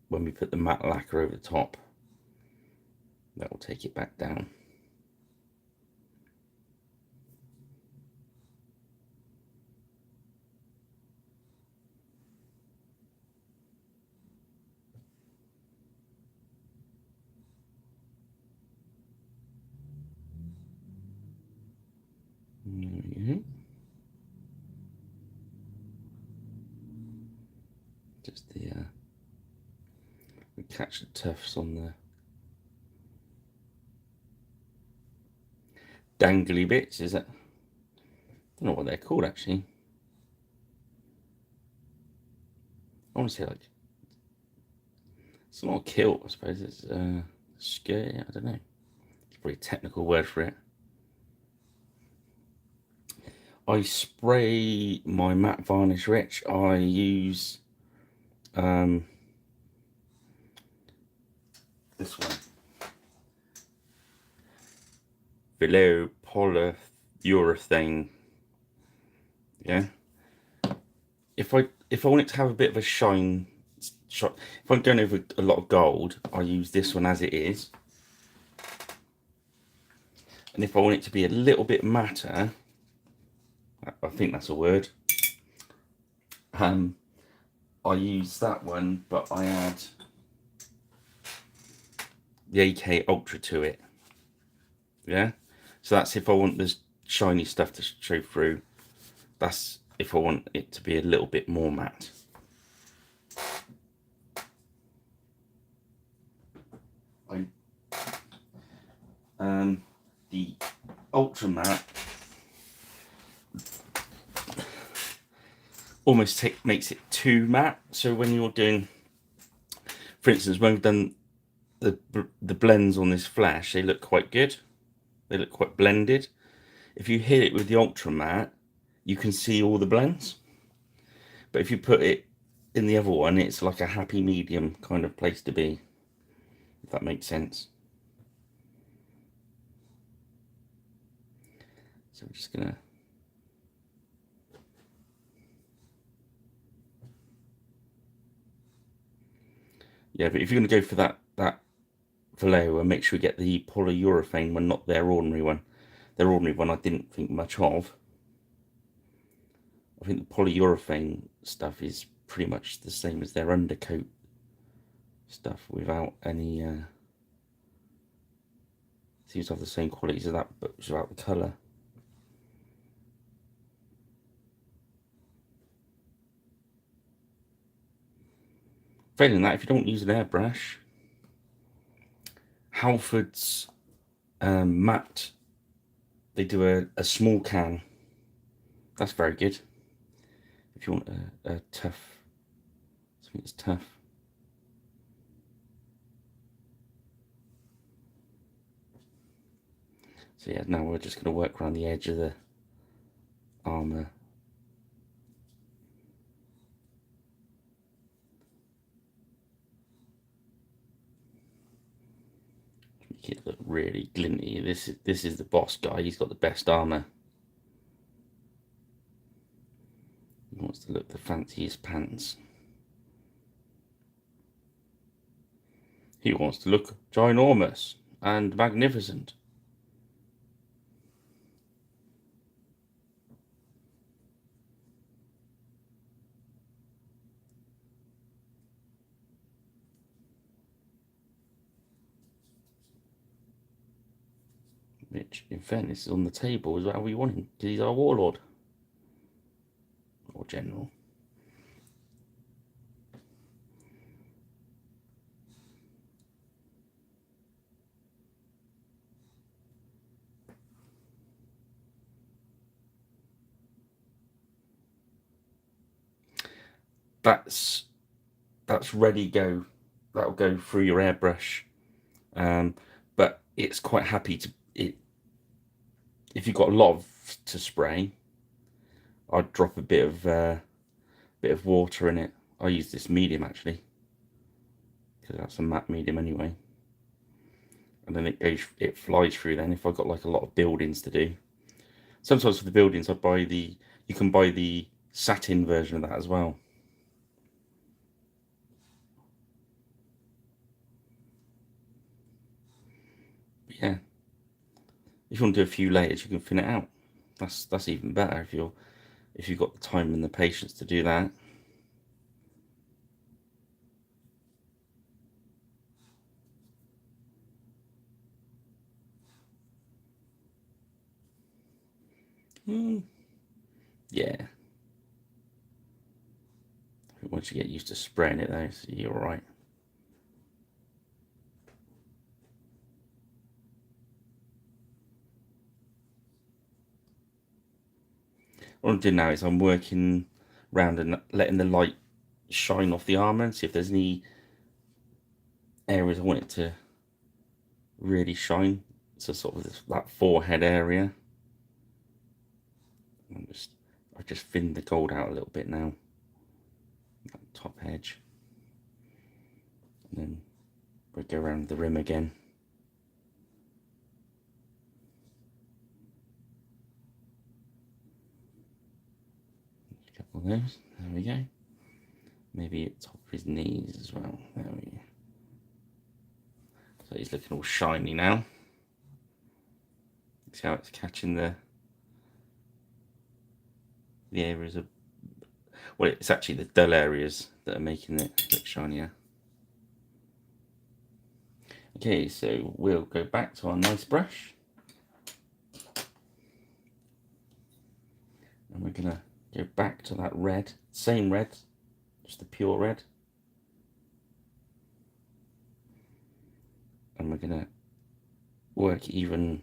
when we put the matte lacquer over the top, that will take it back down. There we go. Just we catch the tufts on the dangly bits, is it? I don't know what they're called actually. I want to say like, it's not a kilt, I suppose, it's a skirt, I don't know. It's probably a technical word for it. I spray my matte varnish rich. I use this one. Below polyurethane. Yeah. If I want it to have a bit of a shine, if I'm going over a lot of gold, I use this one as it is. And if I want it to be a little bit matter, I think that's a word. I use that one, but I add the AK Ultra to it. Yeah, so that's if I want this shiny stuff to show through. That's if I want it to be a little bit more matte. The Ultra Matte almost makes it too matte. So when you're doing, for instance, when we've done the blends on this flash, they look quite good. They look quite blended. If you hit it with the Ultra Matte, you can see all the blends. But if you put it in the other one, it's like a happy medium kind of place to be, if that makes sense. So I'm just gonna but if you're gonna go for that Vallejo, make sure you get the polyurethane one, not their ordinary one. Their ordinary one I didn't think much of. I think the polyurethane stuff is pretty much the same as their undercoat stuff without any seems to have the same qualities as that, but without the colour. Failing that, if you don't use an airbrush, Halford's matte, they do a small can. That's very good. If you want a tough, something that's tough. So yeah, now we're just going to work around the edge of the armour. Make it look really glinty. This is the boss guy. He's got the best armour. He wants to look the fanciest pants. He wants to look ginormous and magnificent. Which, in fairness, is on the table is how we want him, because he's our warlord. Or general. That's ready go. That'll go through your airbrush. But it's quite happy to if you've got a lot to spray, I'd drop a bit of water in it. I use this medium actually, because that's a matte medium anyway. And then it flies through. Then if I've got like a lot of buildings to do, sometimes for the buildings you can buy the satin version of that as well. But yeah, if you want to do a few layers, you can thin it out. That's even better if you've got the time and the patience to do that. Yeah. Once you get used to spraying it though, so you're all right. What I'm doing now is I'm working around and letting the light shine off the armour and see if there's any areas I want it to really shine. So sort of that forehead area. I've just thinned the gold out a little bit now. That top edge. And then we go around the rim again. A couple of those. There we go. Maybe at top of his knees as well. There we go. So he's looking all shiny now. See how it's catching the areas of, well, it's actually the dull areas that are making it look shinier. Okay, so we'll go back to our nice brush. And we're gonna go back to that red, same red, just the pure red. And we're gonna work even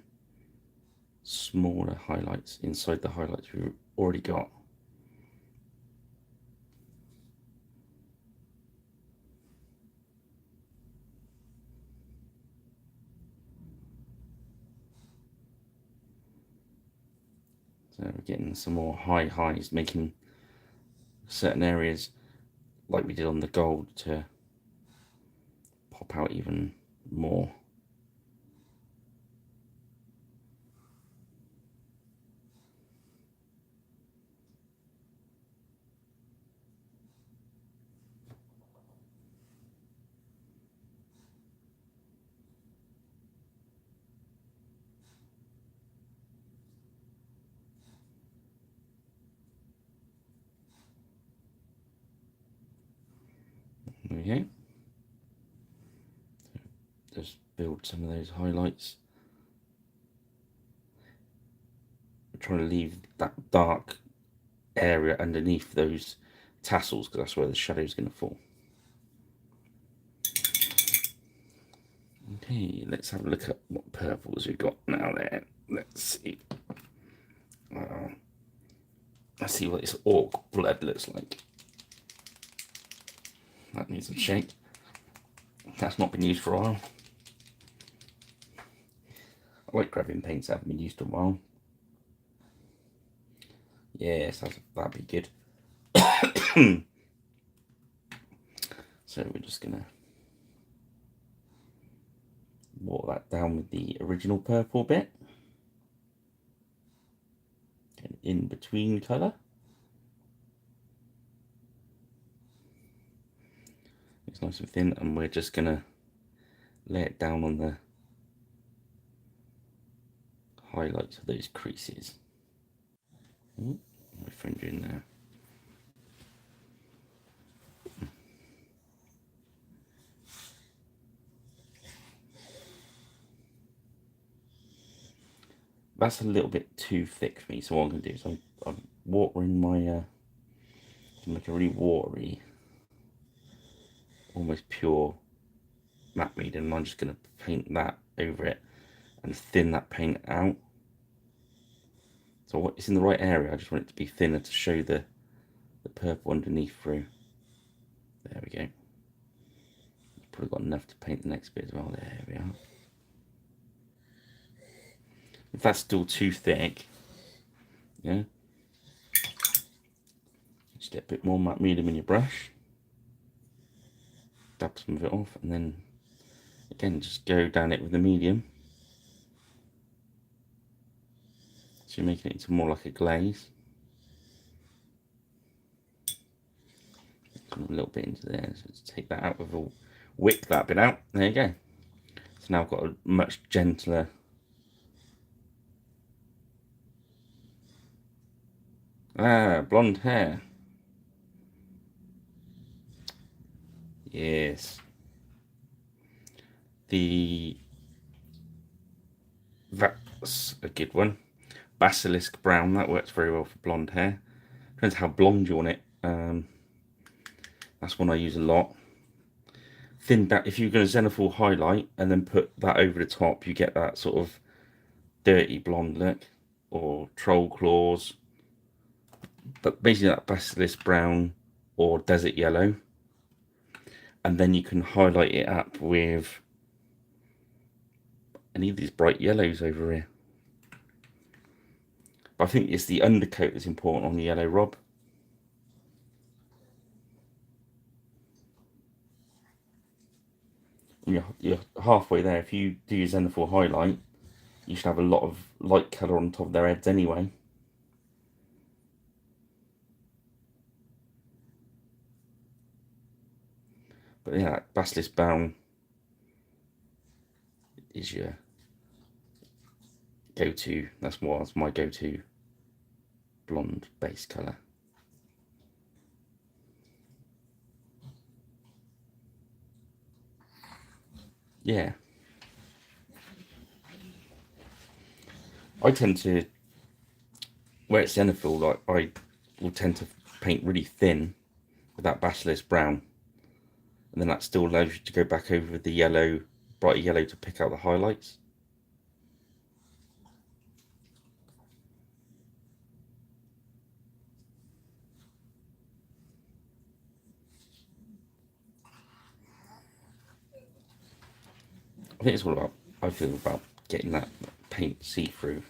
smaller highlights inside the highlights we've already got. So we're getting some more high highs, making certain areas like we did on the gold to pop out even more. There we go. Just build some of those highlights. I'm trying to leave that dark area underneath those tassels because that's where the shadow is going to fall. Okay, let's have a look at what purples we've got now there. Let's see. Let's see what this orc blood looks like. That needs a shake. That's not been used for a while. I like grabbing paints that haven't been used for a while. Yes, that'd be good. So we're just gonna water that down with the original purple bit. An in between colour. It's nice and thin, and we're just gonna lay it down on the highlights of those creases. My fringe in there. That's a little bit too thick for me, so what I'm going to do is I'm watering my, to make a really watery, almost pure matte medium, and I'm just going to paint that over it and thin that paint out. So it's in the right area, I just want it to be thinner to show the purple underneath through. There we go. Probably got enough to paint the next bit as well. There we are. If that's still too thick, yeah, just get a bit more matte medium in your brush, dab some of it off, and then again just go down it with the medium. So you're making it into more like a glaze. Come a little bit into there, so just take that out with a wick that bit out. There you go. So now I've got a much gentler blonde hair. Yes. That's a good one. Basilisk brown, that works very well for blonde hair. Depends how blonde you want it. That's one I use a lot. Thin back, if you're going to zenithal highlight and then put that over the top, you get that sort of dirty blonde look, or troll claws. But basically that basilisk brown or desert yellow, and then you can highlight it up with any of these bright yellows over here. But I think it's the undercoat that's important on the yellow rob. You're halfway there. If you do your zenithal highlight, you should have a lot of light colour on top of their heads anyway. But yeah, basilisk brown is your go-to. That's my go-to blonde base colour. Yeah. I tend to, where it's zenithal, like I will tend to paint really thin with that basilisk brown, and then that still allows you to go back over with the yellow, brighter yellow, to pick out the highlights. I think it's all about, I feel, about getting that paint see-through.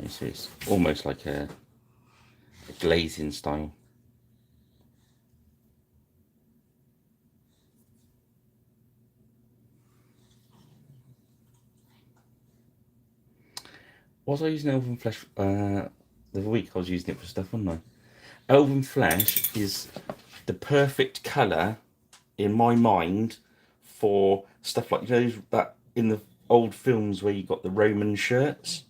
So it's almost like a glazing style. Was I using Elven Flesh the other week? I was using it for stuff, wasn't I? Elven Flesh is the perfect colour in my mind for stuff like those that in the old films where you got the Roman shirts.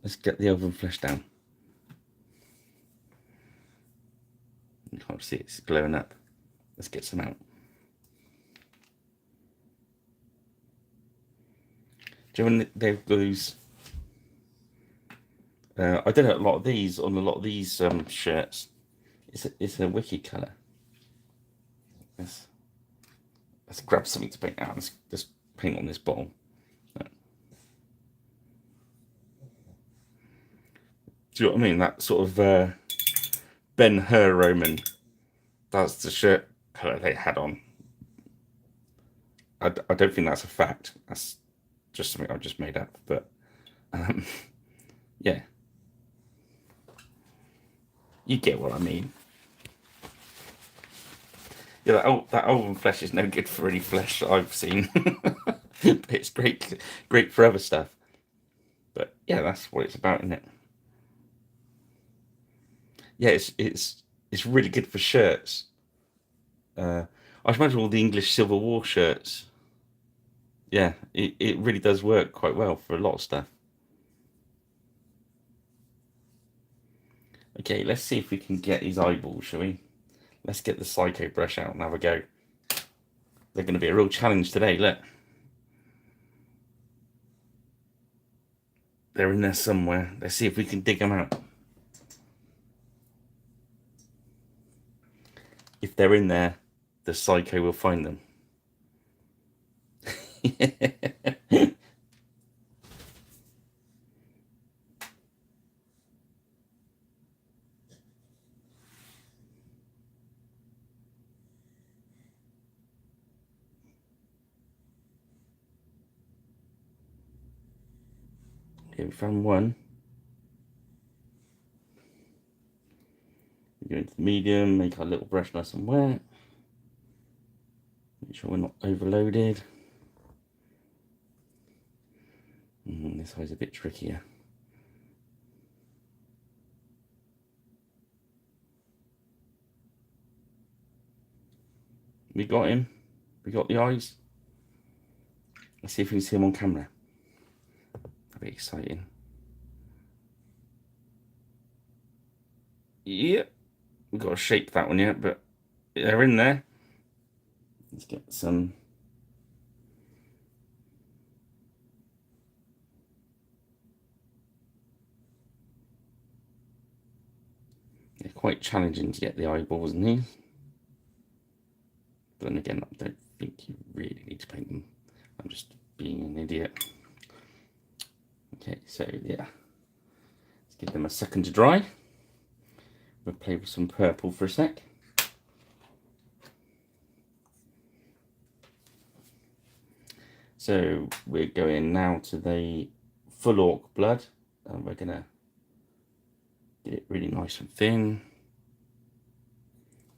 Let's get the Elven Flesh down. You can't see it, it's glowing up. Let's get some out. Do you know when they've those? I did a lot of these on a lot of these shirts. It's a wicked colour. Yes. Let's grab something to paint out. Let's just paint on this bottle. Do you know what I mean? That sort of Ben Hur Roman. That's the shirt colour they had on. I don't think that's a fact. That's just something I just made up. But um, yeah, you get what I mean. Yeah, that elven flesh is no good for any flesh that I've seen. But it's great for other stuff. But yeah, that's what it's about, isn't it? Yeah, it's really good for shirts. I imagine all the English Civil War shirts. Yeah, it really does work quite well for a lot of stuff. Okay, let's see if we can get his eyeballs, shall we? Let's get the Psycho brush out and have a go. They're going to be a real challenge today, look. They're in there somewhere. Let's see if we can dig them out. If they're in there, the Psycho will find them. Okay, we found one. We go into the medium, make our little brush nice and wet. Make sure we're not overloaded. This eye's a bit trickier. We got him. We got the eyes. Let's see if we can see him on camera. That'd be exciting. Yep. We've got to shape that one yet, but they're in there. Let's get some. They're quite challenging to get the eyeballs in these. But then again, I don't think you really need to paint them. I'm just being an idiot. Okay, so yeah. Let's give them a second to dry. We'll play with some purple for a sec. So we're going now to the full orc blood, and we're gonna get it really nice and thin.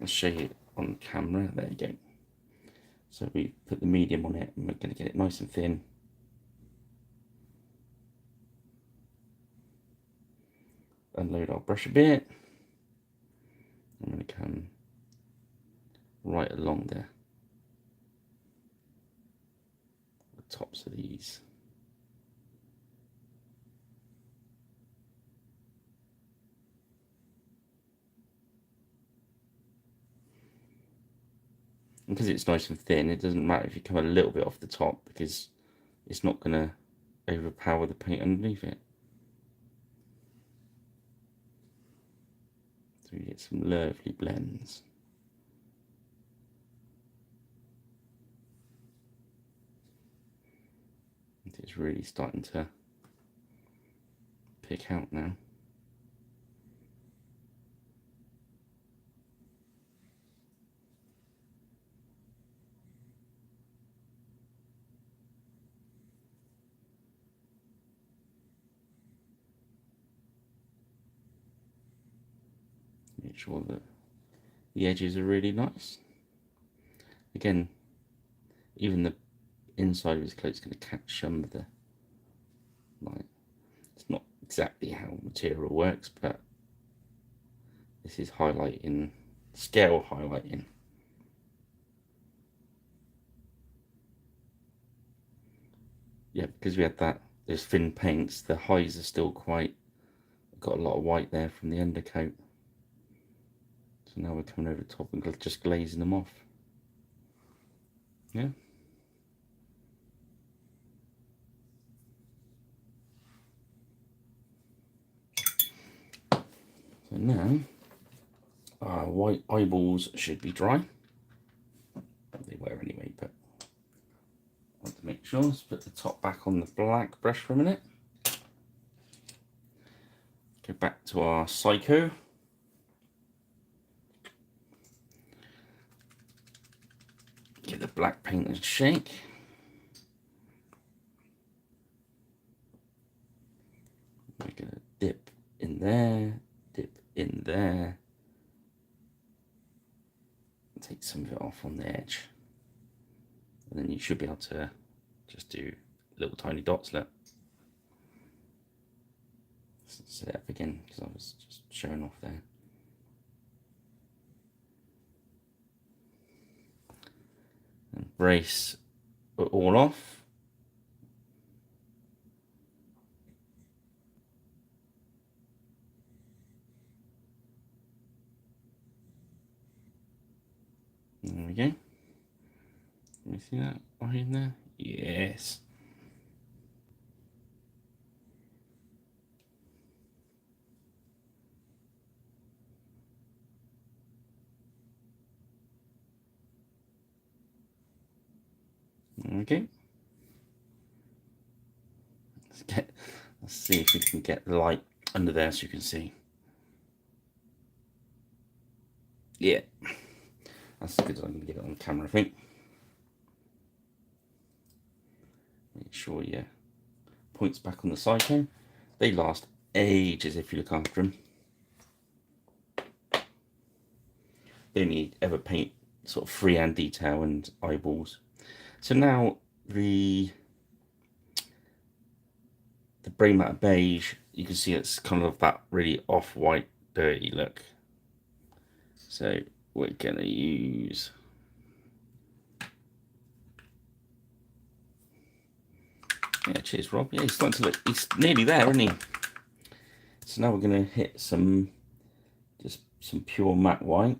I'll show you on camera. There you go. So we put the medium on it, and we're gonna get it nice and thin. Unload our brush a bit. I'm gonna come right along the tops of these. And because it's nice and thin, it doesn't matter if you come a little bit off the top, because it's not going to overpower the paint underneath it. So you get some lovely blends. It's really starting to pick out now. Make sure that the edges are really nice. Again, even the inside of his coat is going to catch some of the light. It's not exactly how material works, but this is highlighting, scale highlighting. Yeah, because we had those thin paints, the highs are still quite, got a lot of white there from the undercoat. So now we're coming over the top and just glazing them off. Yeah. So now our white eyeballs should be dry. they were anyway, but I want to make sure. Let's put the top back on the black brush for a minute. Go back to our Psycho. Give the black paint a shake. We're going to dip in there, dip in there. Take some of it off on the edge. And then you should be able to just do little tiny dots. Look. Set it up again because I was just showing off there. And brace it all off. There we go. Can you see that behind there? Yes. Okay. Let's see if we can get the light under there so you can see. Yeah. That's as good as I'm going to get it on camera, I think. Make sure your points back on the Psycho. They last ages if you look after them. They only ever paint sort of freehand detail and eyeballs. So now the Brain Matter Beige, you can see it's kind of that really off-white, dirty look. So we're gonna use cheers Rob. Yeah, he's starting to look, he's nearly there, isn't he? So now we're gonna hit just some pure matte white.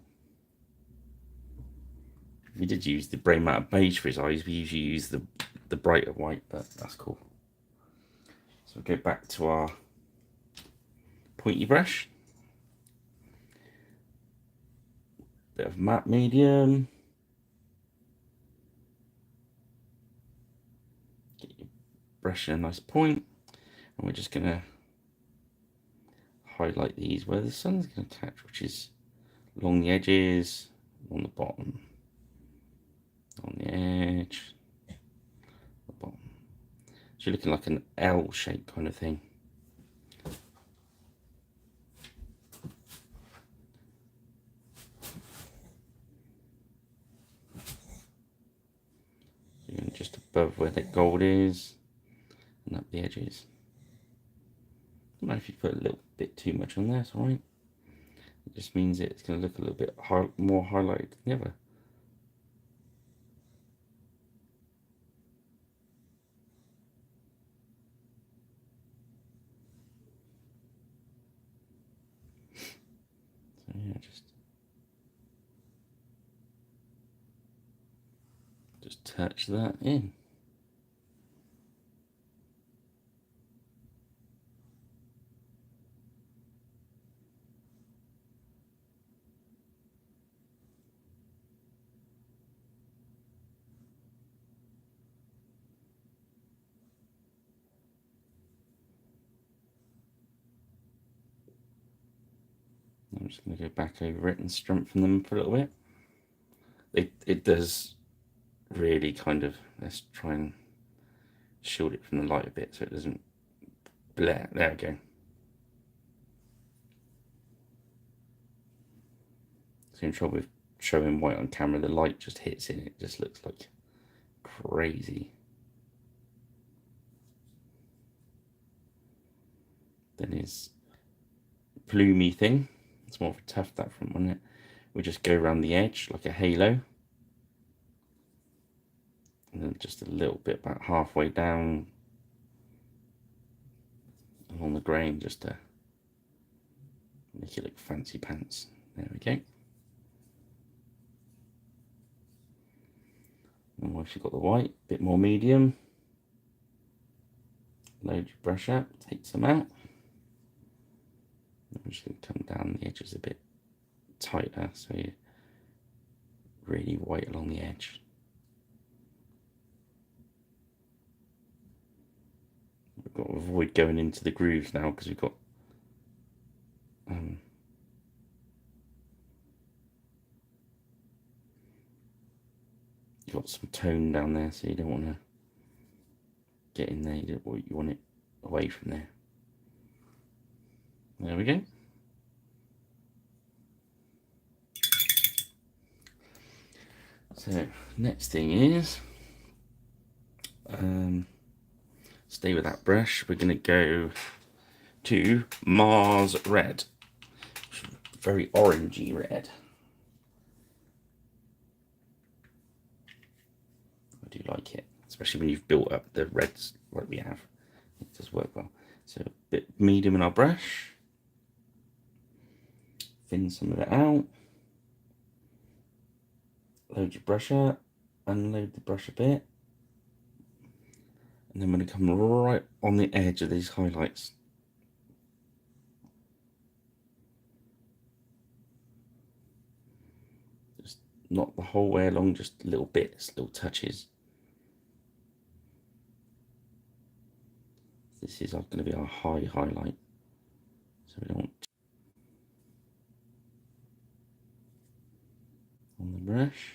We did use the Brain Matter Beige for his eyes. We usually use the brighter white, but that's cool. So we'll go back to our pointy brush. Bit of matte medium. Get your brush in a nice point. And we're just gonna highlight these where the sun's gonna catch, which is along the edges, on the bottom, on the edge, the bottom. So you're looking like an L shape kind of thing. And just above where the gold is, and up the edges. I don't know if you put a little bit too much on there, it's alright. It just means it's going to look a little bit more highlighted than the other. So yeah, just touch that in. I'm just going to go back over it and strengthen them for a little bit. It does really kind of, let's try and shield it from the light a bit so it doesn't blare. There we go. So in trouble with showing white on camera, the light just hits in, it just looks like crazy. Then his plumy thing, it's more of a tuft, that front one, isn't it? We just go around the edge like a halo. And then just a little bit about halfway down along the grain, just to make it look fancy pants. There we go. And once you've got the white, a bit more medium, load your brush up, take some out. I'm just going to come down the edges a bit tighter, so you're really white along the edge. to avoid going into the grooves now because we've got you've got some tone down there, so you don't want to get in there. You want it away from there. There we go. So next thing is, stay with that brush. We're going to go to Mars Red, very orangey red. I do like it, especially when you've built up the reds like we have. It does work well. So a bit medium in our brush, thin some of it out. Load your brush up, unload the brush a bit, and then I'm going to come right on the edge of these highlights. Just not the whole way along, just little bits, little touches. This is going to be our high highlight, so we don't want on the brush,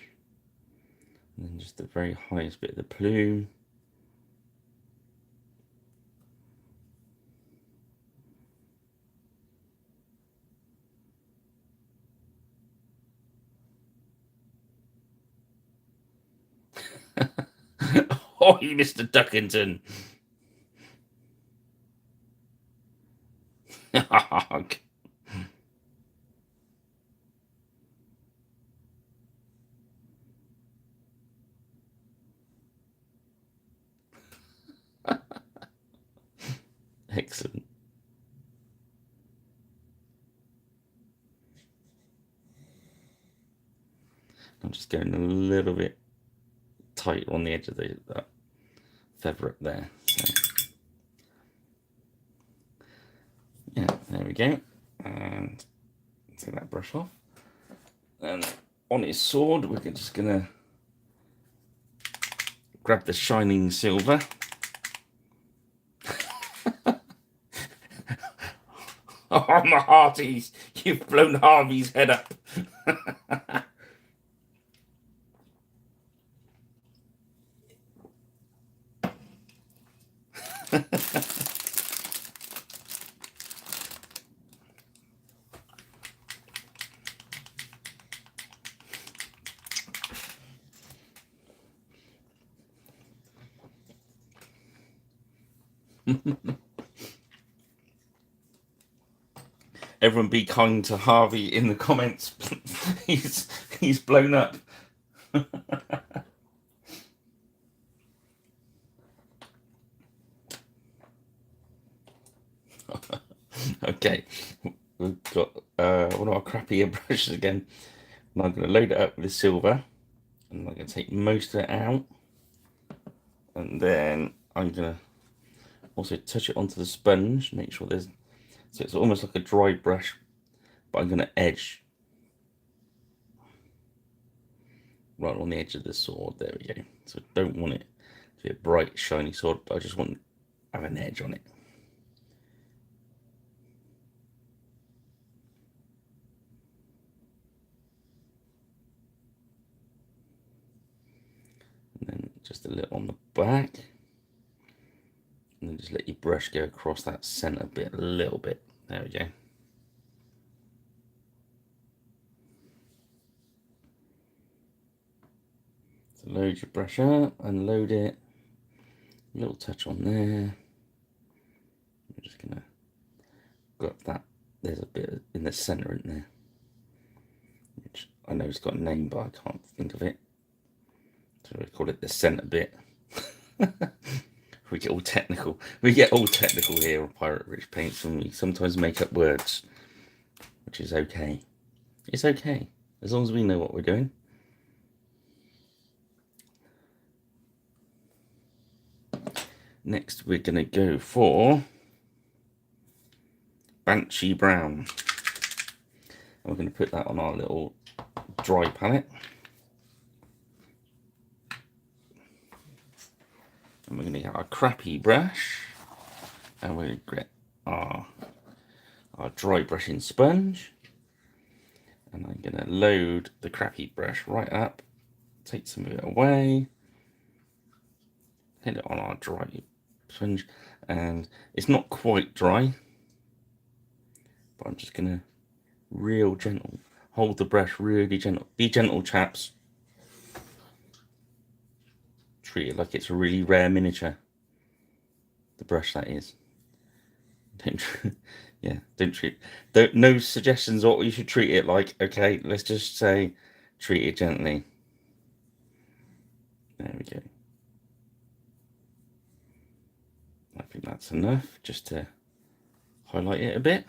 and then just the very highest bit of the plume. Oh, Mr. Duckington. Excellent. I'm just going a little bit tight on the edge of that feather up there. So, yeah, there we go. And take that brush off. And on his sword, we're just going to grab the shining silver. Oh, my hearties, you've blown Harvey's head up. Everyone be kind to Harvey in the comments. he's blown up. Okay, we've got one of our crappier brushes again. And I'm going to load it up with the silver, and I'm going to take most of it out, and then I'm going to also touch it onto the sponge, make sure there's, so it's almost like a dry brush, but I'm going to edge right on the edge of the sword. There we go. So I don't want it to be a bright shiny sword, but I just want to have an edge on it. And then just a little on the back, and then just let your brush go across that center bit a little bit. There we go. So load your brush up, unload it, a little touch on there. I'm just gonna grab that. There's a bit in the center in there, which I know it's got a name, but I can't think of it. So we call it the center bit. We get all technical. We get all technical here on Pirate Rich Paints, and we sometimes make up words, which is okay. It's okay, as long as we know what we're doing. Next, we're going to go for Banshee Brown. And we're going to put that on our little dry palette. And we're going to get our crappy brush, And we're going to get our dry brushing sponge. And I'm going to load the crappy brush right up, take some of it away, hit it on our dry sponge, and it's not quite dry, but I'm just going to real gentle, hold the brush really gentle. Be gentle, chaps. Treat it like it's a really rare miniature. The brush, that is. Don't treat. No suggestions what you should treat it like. Okay, let's just say treat it gently. There we go. I think that's enough just to highlight it a bit.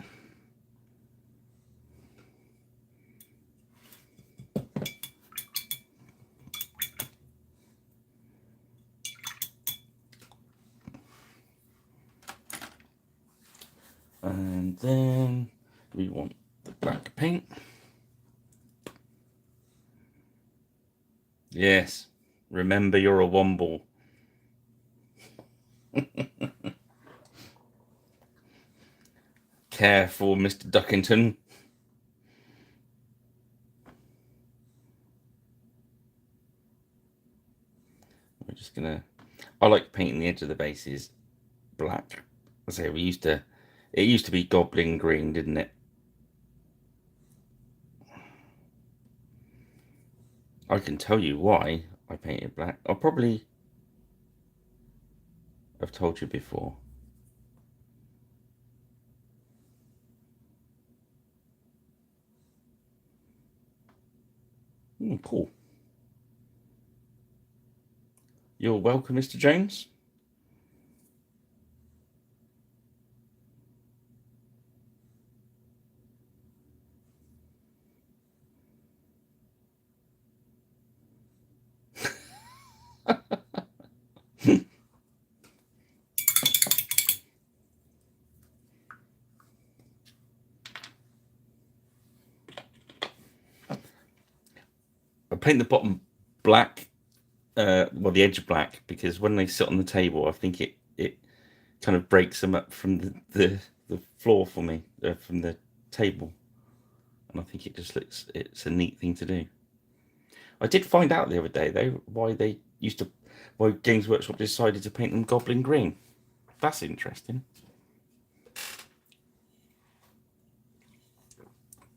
And then we want the black paint. Yes, remember you're a womble. Careful, Mr. Duckington. We're just gonna. I like painting the edge of the bases black. I say it used to be goblin green, didn't it? I can tell you why I painted black. I'll probably have told you before. Cool. You're welcome, Mr. Jones. I paint the bottom black, well, the edge black, because when they sit on the table, I think it kind of breaks them up from the floor for me, from the table. And I think it just looks, it's a neat thing to do. I did find out the other day, though, why Games Workshop decided to paint them goblin green. That's interesting.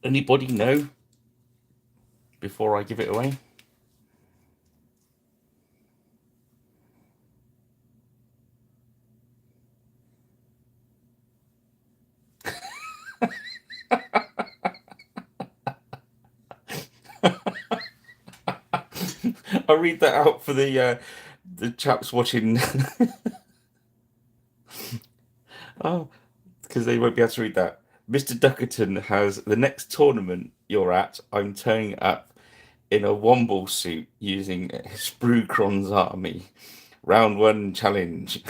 Anybody know before I give it away? I'll read that out for the chaps watching. Oh, because they won't be able to read that. Mr. Duckerton has the next tournament you're at. I'm turning up in a womble suit using Sprucron's army. Round 1 challenge.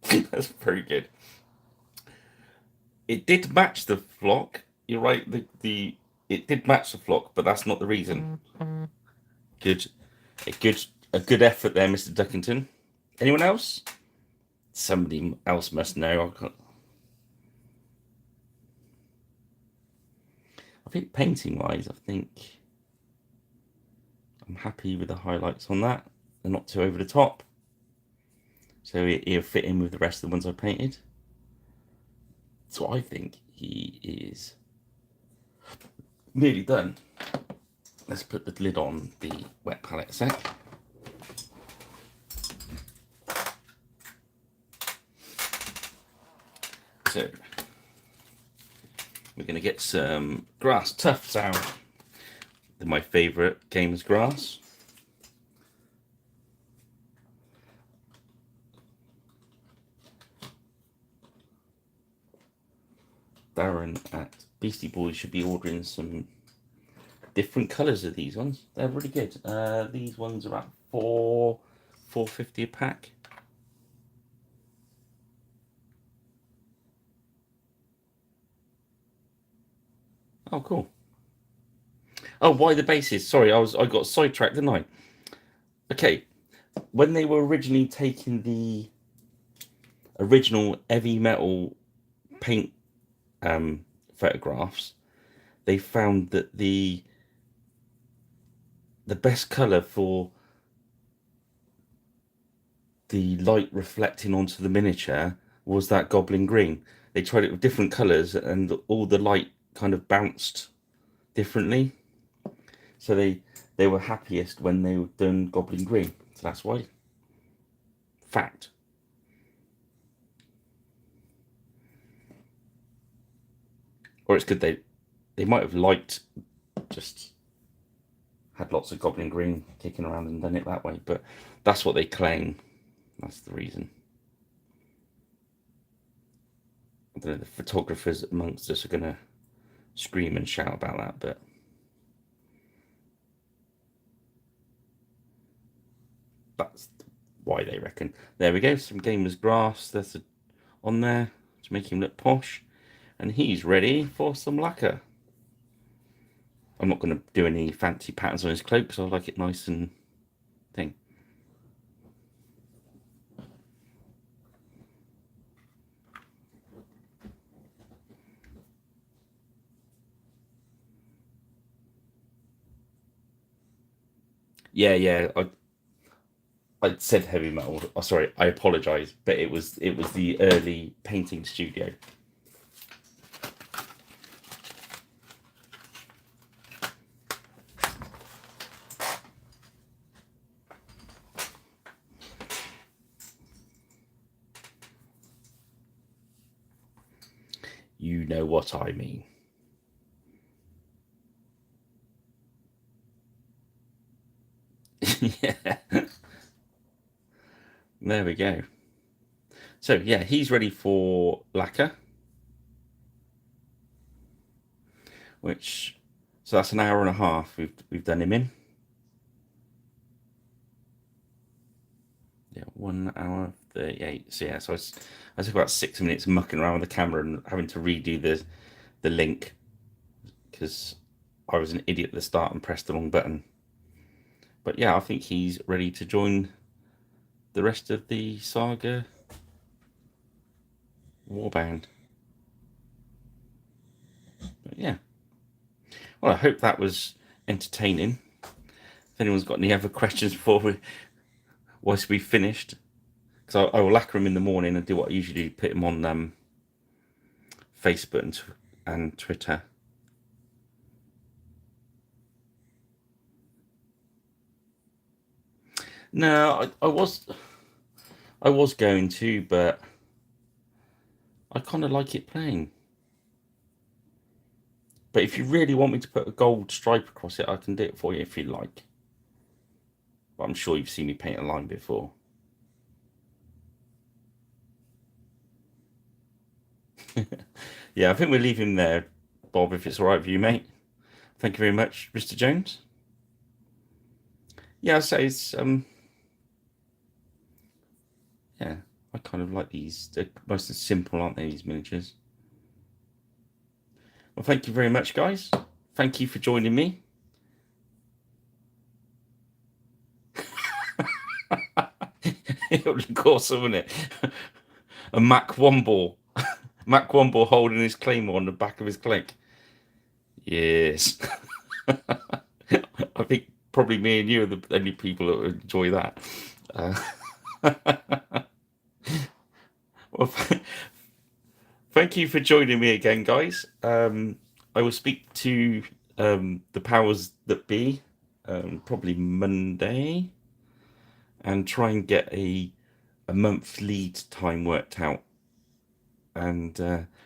That's very good. It did match the flock. You're right. It did match the flock, but that's not the reason. Good, a good effort there, Mr. Duckington. Anyone else? Somebody else must know. I think painting-wise, I think I'm happy with the highlights on that. They're not too over the top, so it'll fit in with the rest of the ones I painted. So I think he is nearly done. Let's put the lid on the wet palette set. So we're going to get some grass tufts out. They're my favourite games grass. Darren at Beastie Boys should be ordering some different colours of these ones. They're really good. These ones are about $4.50 a pack. Oh, cool. Oh, why the bases? Sorry, I got sidetracked, didn't I? Okay, when they were originally taking the original heavy metal paint photographs, they found that the best color for the light reflecting onto the miniature was that goblin green. They tried it with different colors, and all the light kind of bounced differently. So they were happiest when they were done goblin green. So that's why. Fact. Or it's good they might have liked, just had lots of goblin green kicking around and done it that way, but that's what they claim. That's the reason. I don't know, the photographers amongst us are going to scream and shout about that, but that's why they reckon. There we go, some gamer's grass that's on there to make him look posh, and he's ready for some lacquer. I'm not going to do any fancy patterns on his cloak because I like it nice and thing. Yeah, I said heavy metal. Oh, sorry, I apologise, but it was the early painting studio. You know what I mean. Yeah. There we go. So yeah, he's ready for lacquer, which so that's an hour and a half we've done him in. Yeah, 1 hour 38. So yeah, so I took about 6 minutes mucking around with the camera and having to redo the link because I was an idiot at the start and pressed the wrong button. But yeah, I think he's ready to join the rest of the saga warband. But yeah. Well, I hope that was entertaining. If anyone's got any other questions once we've finished, because I will lacquer them in the morning and do what I usually do, put them on Facebook and Twitter. No, I was going to, but I kind of like it plain. But if you really want me to put a gold stripe across it, I can do it for you if you like. But I'm sure you've seen me paint a line before. Yeah, I think we'll leave him there, Bob, if it's all right with you, mate. Thank you very much, Mr. Jones. Yeah, I'd say it's yeah, I kind of like these. They're most simple, aren't they, these miniatures? Well, thank you very much, guys. Thank you for joining me. It would look awesome, wouldn't it? A Mac Womble. Mac Womble holding his claymore on the back of his cloak. Yes. I think probably me and you are the only people that would enjoy that. Well, thank you for joining me again, guys. I will speak to the powers that be probably Monday and try and get a month lead time worked out, and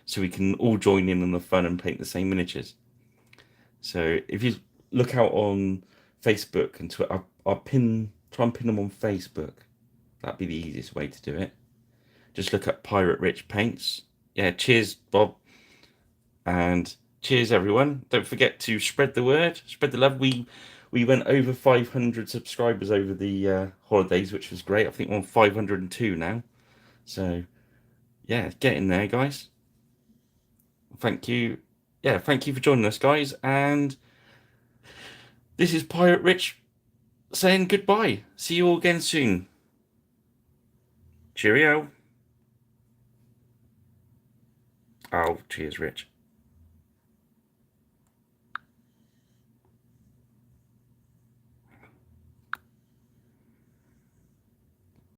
so we can all join in on the fun and paint the same miniatures. So if you look out on Facebook and Twitter, I'll try and pin them on Facebook. That'd be the easiest way to do it. Just look up Pirate Rich Paints. Yeah, cheers, Bob. And cheers, everyone. Don't forget to spread the word, spread the love. We went over 500 subscribers over the holidays, which was great. I think we're on 502 now. So, yeah, get in there, guys. Thank you. Yeah, thank you for joining us, guys. And this is Pirate Rich saying goodbye. See you all again soon. Cheerio. Oh, cheers, Rich.